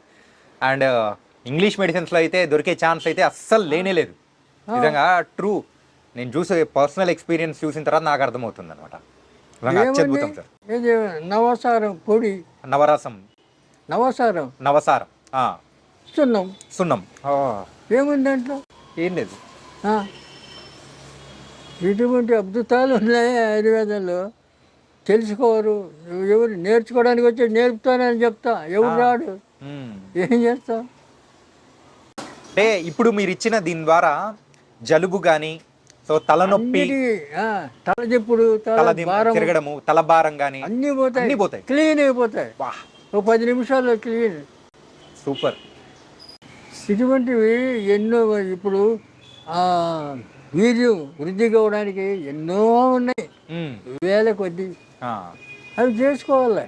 Speaker 2: అండ్ ఇంగ్లీష్ మెడిసిన్స్లో అయితే దొరికే ఛాన్స్ అయితే అస్సలు లేనే లేదు. నిజంగా ట్రూ, నేను చూసే పర్సనల్ ఎక్స్పీరియన్స్ చూసిన తర్వాత నాకు అర్థమవుతుంది అనమాట. అత్యద్భుతం సార్.
Speaker 3: ఇది నవసారం పొడి,
Speaker 2: నవరసం,
Speaker 3: నవసారం సున్నం.
Speaker 2: సున్నం
Speaker 3: ఏముంది దాంట్లో?
Speaker 2: ఏం లేదు.
Speaker 3: ఇటువంటి అద్భుతాలు ఉన్నాయి ఆయుర్వేదంలో. తెలుసుకోరు ఎవరు, నేర్చుకోవడానికి వచ్చి నేర్పుతానని చెప్తా, ఎవరు రాడు, ఏం చేస్తాం?
Speaker 2: అంటే ఇప్పుడు మీరు ఇచ్చిన దీని ద్వారా జలుబు కానీ, సో తలనొప్పి,
Speaker 3: తలదిప్పుడు,
Speaker 2: తిరగడము, తల భారం కానీ
Speaker 3: అన్నీ పోతాయి, క్లీన్ అయిపోతాయి. ఒక 10 నిమిషాల్లో క్లీన్.
Speaker 2: సూపర్.
Speaker 3: ఇటువంటివి ఎన్నో. ఇప్పుడు వీర్యం వృద్ధి కావడానికి ఎన్నో ఉన్నాయి, వేల కొద్ది. అవి చేసుకోవాలి,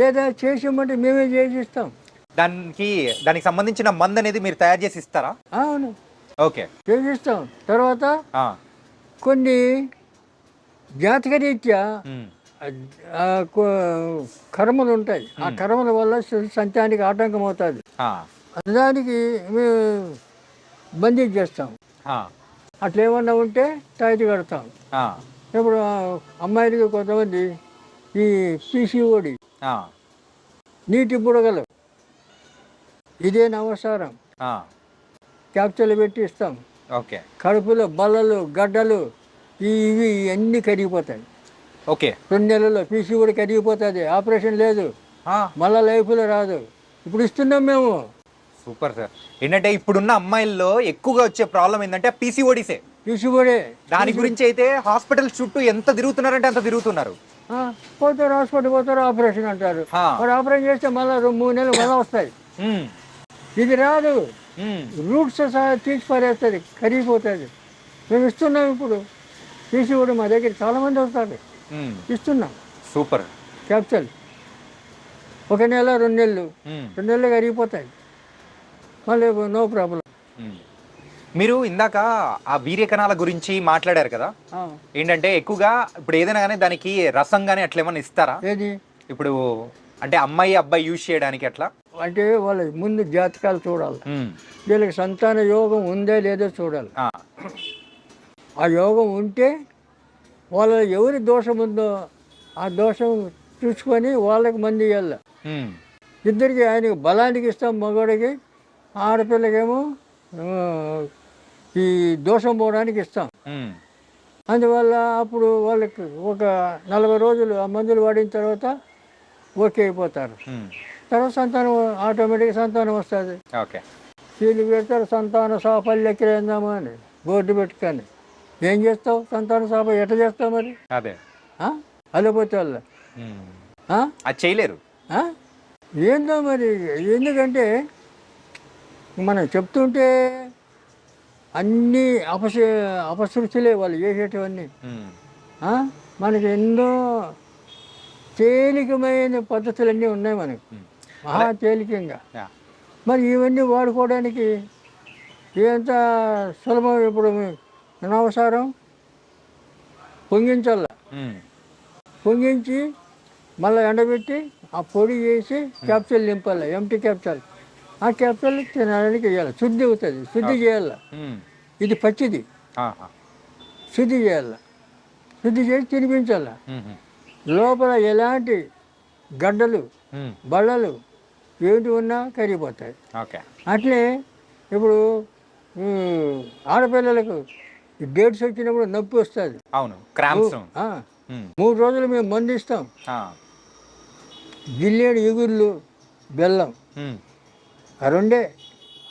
Speaker 3: లేదా చేసామంటే మేమే చేసిస్తాం.
Speaker 2: దానికి సంబంధించిన మందు అనేది మీరు తయారు చేసి ఇస్తారా?
Speaker 3: అవును,
Speaker 2: ఓకే,
Speaker 3: చేసిస్తాం. తర్వాత కొన్ని జాతకరీత్యా కర్మలు ఉంటాయి. ఆ కర్మల వల్ల సంతానికి ఆటంకం అవుతుంది. దానికి మేము బందీ చేస్తాం. అట్లా ఏమన్నా ఉంటే తాయితీ కడతాం. ఇప్పుడు అమ్మాయిలకి కొంతమంది ఈ పీసీఓడి, నీటి బుడగలు, ఇదే నవసారం క్యాప్చర్లు పెట్టి ఇస్తాం.
Speaker 2: ఓకే,
Speaker 3: కడుపులో బల్లలు, గడ్డలు ఇవి అన్నీ కరిగిపోతాయి.
Speaker 2: ఓకే,
Speaker 3: 2 నెలల్లో పీసీఓడి కరిగిపోతుంది. ఆపరేషన్ లేదు, మళ్ళా లైఫ్లో రాదు. ఇప్పుడు ఇస్తున్నాం మేము.
Speaker 2: Super sir. ఏంటంటే ఇప్పుడున్న అమ్మాయిల్లో ఎక్కువగా వచ్చే ప్రాబ్లం ఏంటంటే పీసీఓడిసే.
Speaker 3: పీసీఓడి
Speaker 2: దాని గురించి అయితే హాస్పిటల్ చుట్టూ ఎంత తిరుగుతున్నారంటే అంత తిరుగుతున్నారు.
Speaker 3: పోతారు, హాస్పిటల్ పోతారు, ఆపరేషన్ అంటారు. మరి ఆపరేషన్ చేస్తే మళ్ళీ 2-3 నెలలు మళ్ళీ వస్తాయి. ఇది రాదు, రూట్స్ సహా తీసి పారేస్తుంది, కరిగిపోతుంది. మేము ఇస్తున్నాం. ఇప్పుడు పీసీఓడి మా దగ్గర చాలా మంది వస్తారు, ఇస్తున్నాం.
Speaker 2: సూపర్.
Speaker 3: క్యాప్చల్ 1 నెల 2 నెలలు 2 నెలలు కరిగిపోతాయి, మళ్ళీ నో ప్రాబ్లం.
Speaker 2: మీరు ఇందాక ఆ వీర్య కణాల గురించి మాట్లాడారు కదా, ఏంటంటే ఎక్కువగా ఇప్పుడు ఏదైనా కానీ దానికి రసం కానీ అట్లా ఏమన్నా ఇస్తారా?
Speaker 3: ఏది
Speaker 2: ఇప్పుడు అంటే అమ్మాయి అబ్బాయి యూజ్ చేయడానికి అట్లా?
Speaker 3: అంటే వాళ్ళ ముందు జాతకాలు చూడాలి, వీళ్ళకి సంతాన యోగం ఉందా లేదో చూడాలి. ఆ యోగం ఉంటే వాళ్ళ ఎవరి దోషం ఉందో ఆ దోషం చూసుకొని వాళ్ళకి మంది ఇవ్వాలి. ఇద్దరికి ఆయనకి బలానికి ఇస్తాం, మగవాడికి, ఆడపిల్లకేమో ఈ దోషం పోవడానికి ఇస్తాం. అందువల్ల అప్పుడు వాళ్ళకి ఒక 40 రోజులు ఆ మందులు వాడిన తర్వాత ఓకే అయిపోతారు. తర్వాత సంతానం ఆటోమేటిక్గా సంతానం వస్తుంది. వీళ్ళు పెడతారు సంతాన సాఫల్యక్రేందామా అని బోర్డు పెట్టుకొని. ఏం చేస్తావు? సంతాన సాఫ ఎట్లా చేస్తావు మరి?
Speaker 2: అదే
Speaker 3: అల్లపోతే వాళ్ళ
Speaker 2: చేయలేరు.
Speaker 3: ఏందో మరి. ఎందుకంటే మనం చెప్తుంటే అన్నీ అపశృతులే వాళ్ళు చేసేటివన్నీ. మనకి ఎన్నో తేలికమైన పద్ధతులన్నీ ఉన్నాయి మనకి, మహా తేలికంగా. మరి ఇవన్నీ వాడుకోవడానికి ఎంత సులభం. ఇప్పుడు నవసారం పొంగించాల, పొంగించి మళ్ళీ ఎండబెట్టి ఆ పొడి చేసి క్యాప్సూల్ నింపాలి, ఎంటీ క్యాప్సూల్. ఆ క్యాప్సూల్ తినడానికి వేయాలి, శుద్ధి అవుతుంది, శుద్ధి చేయాలి. ఇది పచ్చిది, శుద్ధి చేయాలి, శుద్ధి చేసి తినిపించాలి. లోపల ఎలాంటి గడ్డలు బళ్ళలు ఏంటి ఉన్నా కరిగిపోతాయి. అట్లే ఇప్పుడు ఆడపిల్లలకు డేట్స్ వచ్చినప్పుడు నొప్పి వస్తుంది. 3 రోజులు మేము మందు ఇస్తాం. జిల్లేడు ఇగుర్లు, బెల్లం ఆ రెండే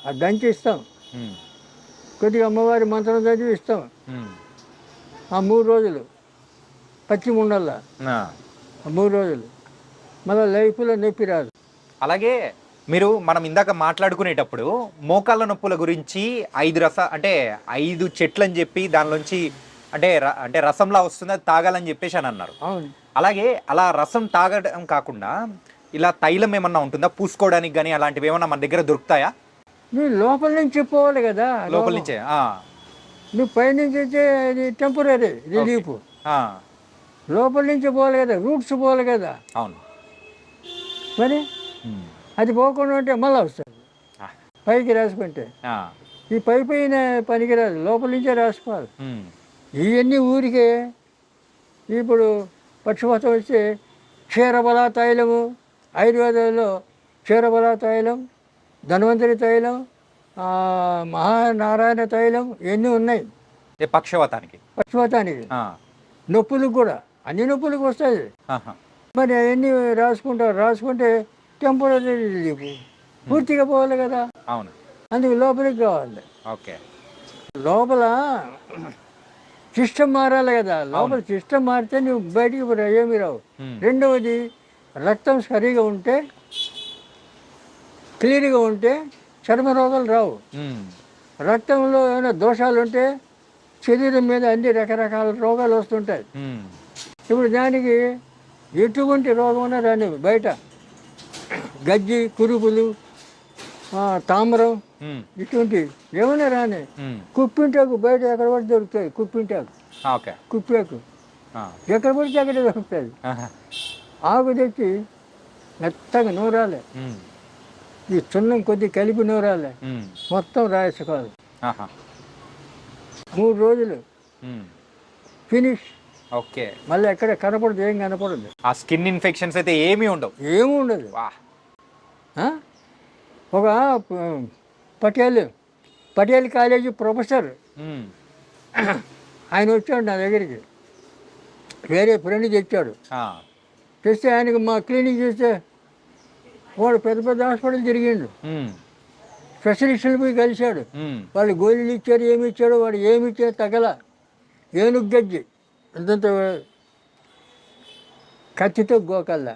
Speaker 3: ఆ దంచి ఇస్తాం,
Speaker 2: ఉమ్,
Speaker 3: కొద్దిగా అమ్మవారి మంత్రం చదివి ఇస్తాం.
Speaker 2: ఉమ్.
Speaker 3: ఆ 3 రోజులు పచ్చి ముండల్లా
Speaker 2: ఆ.
Speaker 3: ఆ 3 రోజులు మళ్ళీ లైఫ్లో నొప్పి రాదు.
Speaker 2: అలాగే మనం ఇందాక మాట్లాడుకునేటప్పుడు మోకాళ్ళ నొప్పుల గురించి 5 చెట్లు అని చెప్పి దానిలోంచి అంటే రసంలా వస్తుంది, అది తాగాలని చెప్పేసి అని అన్నారు.
Speaker 3: అవును,
Speaker 2: అలాగే అలా రసం తాగడం కాకుండా ఇలా తైలం ఏమన్నా ఉంటుందా పూసుకోవడానికి కానీ, అలాంటివి ఏమన్నా మన దగ్గర దొరుకుతాయా?
Speaker 3: నువ్వు లోపల నుంచి పోవాలి కదా,
Speaker 2: లోపల నుంచే?
Speaker 3: నువ్వు పైనుంచి వచ్చే ఇది టెంపరీ రిలీఫ్,
Speaker 2: ఆ,
Speaker 3: లోపల నుంచి పోవాలి కదా, రూట్స్ పోవాలి కదా.
Speaker 2: అవును.
Speaker 3: మరి
Speaker 2: ఉమ్,
Speaker 3: అది పోకుండా ఉంటే మళ్ళీ వస్తుంది
Speaker 2: ఆ,
Speaker 3: పైకి రాసుకుంటే.
Speaker 2: ఆ,
Speaker 3: ఈ పైన పనికిరాదు, లోపల నుంచే రాసుకోవాలి.
Speaker 2: ఉమ్,
Speaker 3: ఇవన్నీ ఊరికే ఇప్పుడు పక్షపాతం వస్తే క్షీరబల తైలము, ఆయుర్వేదంలో క్షీరబల తైలం, ధన్వంతరి తైలం, మహానారాయణ తైలం ఇవన్నీ ఉన్నాయి
Speaker 2: పక్షవాతానికి.
Speaker 3: పక్షపాతానికి,
Speaker 2: ఆ,
Speaker 3: నొప్పులకు కూడా, అన్ని నొప్పులకు వస్తాయి.
Speaker 2: ఆహా.
Speaker 3: మరి అవన్నీ రాసుకుంటే టెంపరీ రిలీఫ్, పూర్తిగా పోవాలి కదా.
Speaker 2: అవును.
Speaker 3: అందుకు లోపలికి కావాలి.
Speaker 2: ఓకే.
Speaker 3: లోపల సిస్టమ్ మారాలి కదా, లోపల సిస్టమ్ మారితే నువ్వు బయటికి ఏమి రావు. రెండవది రక్తం సరిగా ఉంటే, క్లీన్గా ఉంటే చర్మ రోగాలు రావు. రక్తంలో ఏమైనా దోషాలు ఉంటే శరీరం మీద అన్ని రకరకాల రోగాలు వస్తుంటాయి. ఇప్పుడు దానికి ఎటువంటి రోగం ఉన్నా రాని, బయట గజ్జి, కురుపులు, తామరం ఇటువంటి ఏమైనా రాని, కుప్పింటాకు బయట ఎక్కడ పడితే దొరుకుతాయి. కుప్పాకు ఎక్కడ పడితే అక్కడ దొరుకుతుంది. ఆకు తెచ్చి మెత్తగా నూరాలి, ఈ చున్నం కొద్ది కలిపి నూరాలి, మొత్తం రాసుకోవాలి. 3 రోజులు ఫినిష్.
Speaker 2: ఓకే.
Speaker 3: మళ్ళీ ఎక్కడ కనపడదు, ఏం కనపడదు.
Speaker 2: ఆ స్కిన్ ఇన్ఫెక్షన్స్ అయితే ఏమీ ఉండవు.
Speaker 3: ఏమీ ఉండదు. ఒక పటేల్ కాలేజీ ప్రొఫెసర్ ఆయన వచ్చాడు నా దగ్గరికి, వేరే ఫ్రెండ్ తెచ్చాడు. తెస్తే ఆయనకు మా క్లినిక్ చూస్తే వాడు పెద్ద పెద్ద హాస్పిటల్ తిరిగిండు, స్పెషలిస్టులు పోయి కలిశాడు. వాళ్ళు గోళీలు ఇచ్చారు, ఏమి ఇచ్చాడు, వాడు ఏమి ఇచ్చాడు తగల. ఏనుగు గజ్జి అంతంత కత్తితో గోకల్లా,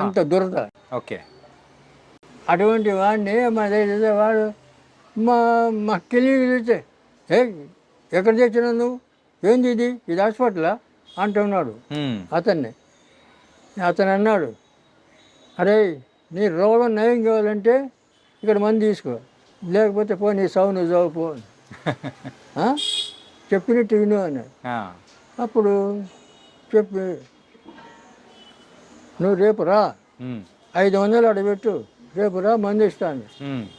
Speaker 3: అంత దురద.
Speaker 2: ఓకే.
Speaker 3: అటువంటి వాడిని మా దగ్గర వాడు మా క్లినిక్ చూస్తే, ఎక్కడ తెచ్చినావు నువ్వు, ఏంది ఇది హాస్పిటలా అంటున్నాడు అతన్ని. అతను అన్నాడు, అరే నీ రోగం నయం కావాలంటే ఇక్కడ మందు తీసుకో, లేకపోతే పో నీ సావు నువ్వు చావు పో, చెప్పినట్టు విను అన్నాడు. అప్పుడు చెప్పి, నువ్వు రేపు రా, 500 అడబెట్టు, రేపు రా మందు ఇస్తాను.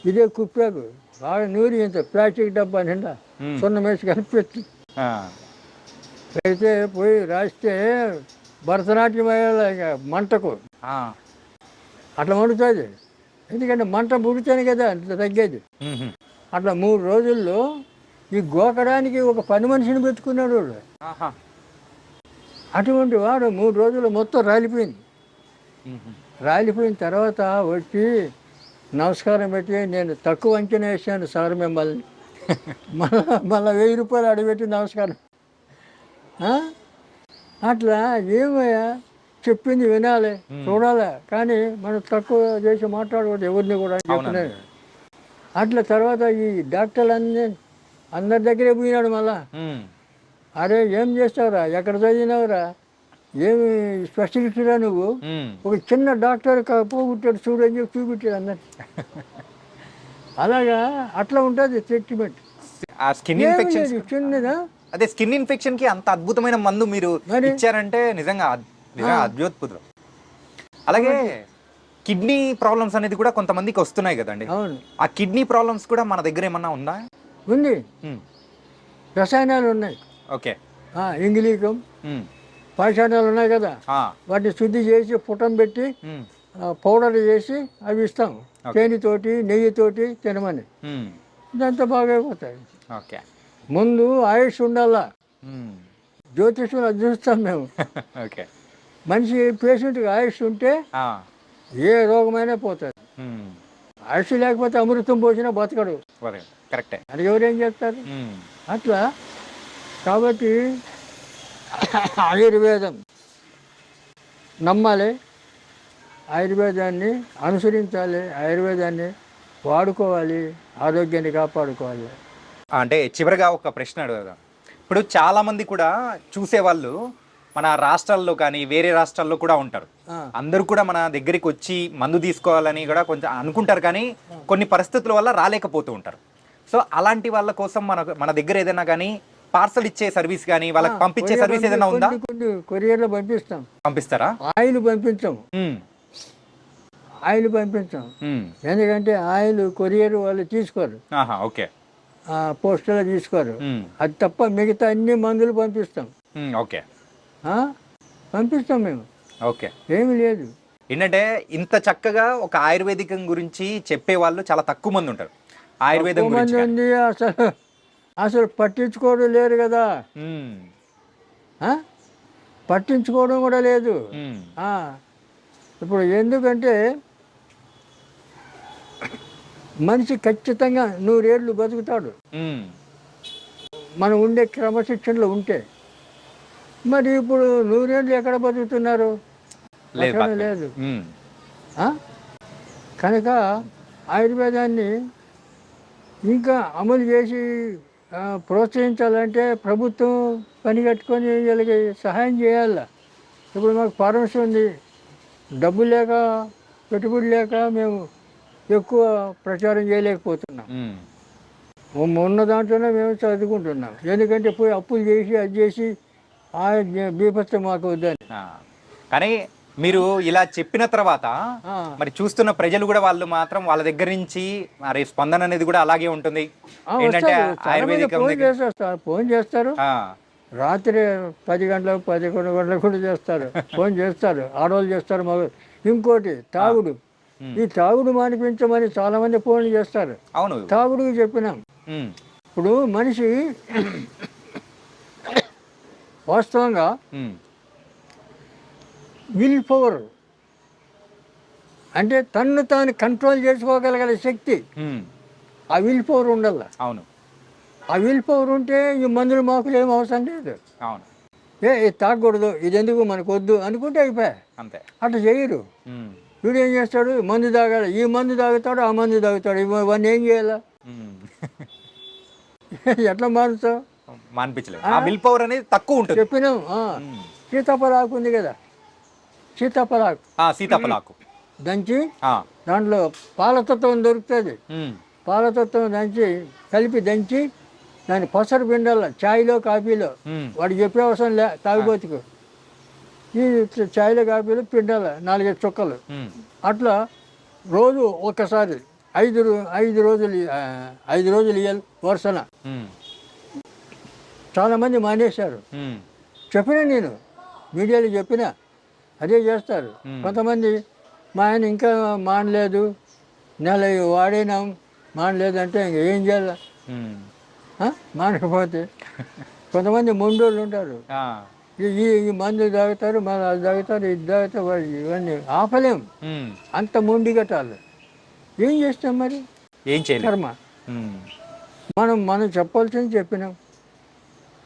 Speaker 3: ఇదే కుప్పాకు బాగా నూరి ఇంత ప్లాస్టిక్ డబ్బా నిండా సున్నం వేసి కనిపెట్టి అయితే పోయి రాస్తే భరతనాట్యం అయ్యేలా మంటకు అట్లా మండుతుంది. ఎందుకంటే మంట పుడితేనే కదా అంత తగ్గేది. అట్లా 3 రోజుల్లో ఈ గోకడానికి ఒక పని మనిషిని పెట్టుకున్నాడు వాడు. అటువంటి వాడు 3 రోజులు మొత్తం రాలిపోయింది. రాలిపోయిన తర్వాత వచ్చి నమస్కారం పెట్టి, నేను తక్కువ అంచనా వేసాను సార్ మిమ్మల్ని, మళ్ళీ 1000 రూపాయలు అడిగిపెట్టి నమస్కారం. అట్లా ఏమయ్యా చెప్పింది వినాలి, చూడాలి, కానీ మనం తక్కువ చేసి మాట్లాడకూడదు ఎవరిని కూడా చెప్తున్నాను. అట్లా తర్వాత ఈ డాక్టర్లు అందరి దగ్గరే పోయినాడు. మళ్ళా అరే ఏం చేస్తావురా, ఎక్కడ చదివినావురా, ఏమి స్పెషలిస్టురా నువ్వు, ఒక చిన్న డాక్టర్ పోగొట్టాడు చూడని చెప్పి చూపించాడు అందరు. అలాగా అట్లా ఉంటుంది ట్రీట్మెంట్. చిన్నదా
Speaker 2: అదే స్కిన్ ఇన్ఫెక్షన్ కి అంత అద్భుతమైన మందు మీరు ఇచ్చారంటే నిజంగా అద్భుతం. అలాగే కిడ్నీ ప్రాబ్లమ్స్ అనేది కూడా కొంతమందికి వస్తున్నాయి కదండి.
Speaker 3: అవును.
Speaker 2: ఆ కిడ్నీ ప్రాబ్లమ్స్ కూడా మన దగ్గర ఏమన్నా ఉందా?
Speaker 3: ఉంది, రసాయనాలు ఉన్నాయి.
Speaker 2: ఓకే.
Speaker 3: ఇంగిలీకం పాషాణాలు ఉన్నాయి కదా, వాటిని శుద్ధి చేసి పుటం పెట్టి పౌడర్ చేసి అవి ఇస్తాం, తేనెతోటి నెయ్యితోటి తినమని. ఇదంతా బాగా అయిపోతాయి.
Speaker 2: ఓకే.
Speaker 3: ముందు ఆయుష్ ఉండాలా, జ్యోతిష్యులు అది చూస్తాం మేము.
Speaker 2: ఓకే.
Speaker 3: మనిషి పేషెంట్కి ఆయుష్ ఉంటే ఏ రోగమైనా పోతుంది. ఆయుష్ లేకపోతే అమృతం పోసినా బతకడు.
Speaker 2: కరెక్టే.
Speaker 3: అది ఎవరేం చేస్తారు అట్లా. కాబట్టి ఆయుర్వేదం నమ్మాలి, ఆయుర్వేదాన్ని అనుసరించాలి, ఆయుర్వేదాన్ని వాడుకోవాలి, ఆరోగ్యాన్ని కాపాడుకోవాలి.
Speaker 2: అంటే చివరిగా ఒక ప్రశ్న అడుగుదాం. ఇప్పుడు చాలామంది కూడా చూసేవాళ్ళు మన రాష్ట్రాల్లో కానీ వేరే రాష్ట్రాల్లో కూడా ఉంటారు. అందరూ కూడా మన దగ్గరికి వచ్చి మందు తీసుకోవాలని కూడా కొంచెం అనుకుంటారు, కానీ కొన్ని పరిస్థితుల వల్ల రాలేకపోతూ ఉంటారు. సో అలాంటి వాళ్ళ కోసం మన దగ్గర ఏదైనా కానీ పార్సల్ ఇచ్చే సర్వీస్ కానీ వాళ్ళకి పంపించే సర్వీస్ ఏదైనా ఉందా?
Speaker 3: కొరియర్లో పంపిస్తాం.
Speaker 2: పంపిస్తారా?
Speaker 3: ఆయిల్ పంపించాం, ఆయిల్ పంపించాం. ఎందుకంటే ఆయిల్ కొరియర్ వాళ్ళు తీసుకోరు,
Speaker 2: ఓకే,
Speaker 3: పోస్టులో తీసుకోరు. అది తప్ప మిగతా అన్ని మందులు పంపిస్తాం.
Speaker 2: ఓకే,
Speaker 3: పంపిస్తాం మేము.
Speaker 2: ఓకే,
Speaker 3: ఏమి లేదు.
Speaker 2: ఏంటంటే ఇంత చక్కగా ఒక ఆయుర్వేదికం గురించి చెప్పే వాళ్ళు చాలా తక్కువ మంది ఉంటారు. ఆయుర్వేదం గురించి
Speaker 3: ఉంది అసలు పట్టించుకోవడం లేరు కదా, పట్టించుకోవడం కూడా లేదు. ఇప్పుడు ఎందుకంటే మనిషి ఖచ్చితంగా 100 ఏళ్ళు బతుకుతాడు మనం ఉండే క్రమశిక్షణలో ఉంటే. మరి ఇప్పుడు 100 ఏళ్ళు ఎక్కడ బతుకుతున్నారు? లేదు. కనుక ఆయుర్వేదాన్ని ఇంకా అమలు చేసి ప్రోత్సహించాలంటే ప్రభుత్వం పని కట్టుకొని వీళ్ళకి సహాయం చేయాల. ఇప్పుడు మాకు ఫార్మసీ ఉంది, డబ్బు లేక పెట్టుబడి లేక మేము ఎక్కువ ప్రచారం చేయలేకపోతున్నాం. ఉన్న దాంట్లోనే మేము చదువుకుంటున్నాం. ఎందుకంటే పోయి అప్పులు చేసి అది చేసి ఆ బీభత్సం మాకు వద్దని.
Speaker 2: కానీ మీరు ఇలా చెప్పిన తర్వాత మరి చూస్తున్న ప్రజలు కూడా వాళ్ళు మాత్రం వాళ్ళ దగ్గర నుంచి మరి స్పందన అనేది కూడా అలాగే ఉంటుంది.
Speaker 3: ఫోన్ చేస్తారు, రాత్రి 10 గంటలకు 11 గంటలకు కూడా చేస్తారు, ఫోన్ చేస్తారు. ఆడవాళ్ళు చేస్తారు, మగ. ఇంకోటి తాగుడు, ఈ తాగుడు మానిపించమని చాలా మంది ఫోన్లు చేస్తారు.
Speaker 2: అవును,
Speaker 3: తాగుడుకి చెప్పినాం. ఇప్పుడు మనిషి వాస్తవంగా విల్ పవర్ అంటే తన్ను తాను కంట్రోల్ చేసుకోగలిగిన శక్తి, ఆ విల్ పవర్ ఉండాల.
Speaker 2: అవును,
Speaker 3: ఆ విల్ పవర్ ఉంటే ఈ మందులు మాకులు ఏం అవసరం లేదు.
Speaker 2: అవును,
Speaker 3: ఇది తాగకూడదు, ఇది ఎందుకు మనకు వద్దు అనుకుంటే అయిపోయా.
Speaker 2: అంతే.
Speaker 3: అట్లా చేయరు. వీడు ఏం చేస్తాడు, మందు తాగాలి, ఈ మందు తాగుతాడు, ఆ మందు తాగుతాడు. ఇవన్నీ ఏం చేయాలా? ఎట్లా మారుతావు?
Speaker 2: మానిపించలేదు. ఆ విల్ పవర్ అనేది తక్కువ ఉంటుంది.
Speaker 3: చెప్పినాం. సీతాఫలాకు ఉంది కదా,
Speaker 2: సీతాఫలాకు
Speaker 3: దంచి దాంట్లో పాలతత్వం దొరుకుతుంది. పాలతత్వం కలిపి దంచి దాన్ని పసరు పిండాల ఛాయ్లో కాఫీలో. వాడికి చెప్పే అవసరం లే, తాగిపోతుకు ఈ ఛాయ్లో కాఫీలో పిండాల 4-5 చుక్కలు. అట్లా రోజు ఒక్కసారి 5 రోజులు ఇవ్వాలి వరుసన. చాలామంది మానేశారు. చెప్పినా, నేను మీడియాలో చెప్పినా అదే చేస్తారు. కొంతమంది మా ఆయన ఇంకా మానలేదు, నెల వాడినాం మానలేదు అంటే ఇంక ఏం చేయాలి? మానకపోతే కొంతమంది మొండోళ్ళు ఉంటారు, ఈ మందు తాగుతారు, మళ్ళీ అది తాగుతారు, ఇది తాగుతారు. ఇవన్నీ ఆపలేం, అంత మొండి కట్టాలి. ఏం చేస్తాం మరి?
Speaker 2: ఏం చేయాలి?
Speaker 3: కర్మ. మనం చెప్పాల్సింది చెప్పినాం.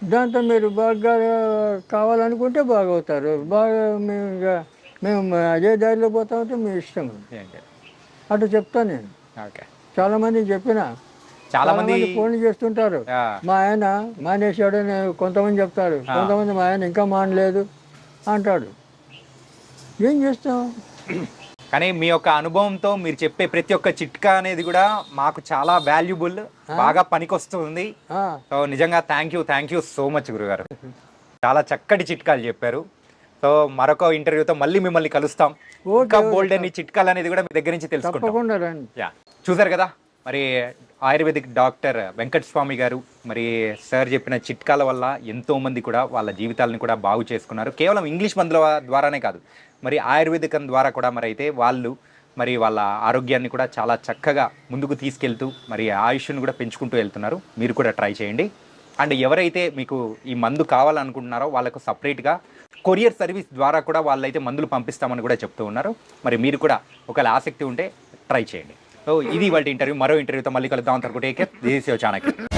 Speaker 3: దాంతో మీరు బాగా కావాలనుకుంటే బాగవుతారు, బాగా మేము అదే దారిలో పోతా ఉంటే మీ ఇష్టం. అటు చెప్తాను నేను. చాలామందికి చెప్పిన, చాలామంది ఫోన్లు చేస్తుంటారు, మా ఆయన మానేశాడని కొంతమంది చెప్తారు, కొంతమంది మా ఆయన ఇంకా మానలేదు అంటాడు. ఏం చేస్తాం?
Speaker 2: కానీ మీ యొక్క అనుభవంతో మీరు చెప్పే ప్రతి ఒక్క చిట్కా అనేది కూడా మాకు చాలా వాల్యుబుల్, బాగా పనికొస్తుంది. సో నిజంగా థ్యాంక్ యూ సో మచ్ గురుగారు. చాలా చక్కటి చిట్కాలు చెప్పారు. సో మరొక ఇంటర్వ్యూతో మళ్ళీ మిమ్మల్ని కలుస్తాం. ఇంకా బోల్డ్ అని చిట్కాలు అనేది కూడా మీ దగ్గర నుంచి తెలుసుకుంటాం. చూసారు కదా, మరి ఆయుర్వేదిక్ డాక్టర్ వెంకట స్వామి గారు మరి సార్ చెప్పిన చిట్కాల వల్ల ఎంతోమంది కూడా వాళ్ళ జీవితాలను కూడా బాగు చేసుకున్నారు. కేవలం ఇంగ్లీష్ మందుల ద్వారానే కాదు, మరి ఆయుర్వేదికం ద్వారా కూడా మరి అయితే వాళ్ళు మరి వాళ్ళ ఆరోగ్యాన్ని కూడా చాలా చక్కగా ముందుకు తీసుకెళ్తూ మరి ఆయుష్ను కూడా పెంచుకుంటూ వెళ్తున్నారు. మీరు కూడా ట్రై చేయండి. అండ్ ఎవరైతే మీకు ఈ మందు కావాలనుకుంటున్నారో వాళ్ళకు సపరేట్గా కొరియర్ సర్వీస్ ద్వారా కూడా వాళ్ళైతే మందులు పంపిస్తామని కూడా చెప్తూ ఉన్నారు. మరి మీరు కూడా ఒకవేళ ఆసక్తి ఉంటే ట్రై చేయండి. ఇది వాళ్ళ ఇంటర్వ్యూ. మరో ఇంటర్వ్యూతో మళ్ళీ కలుద్దాం. అంతవరకు take care. This is your Chanakya.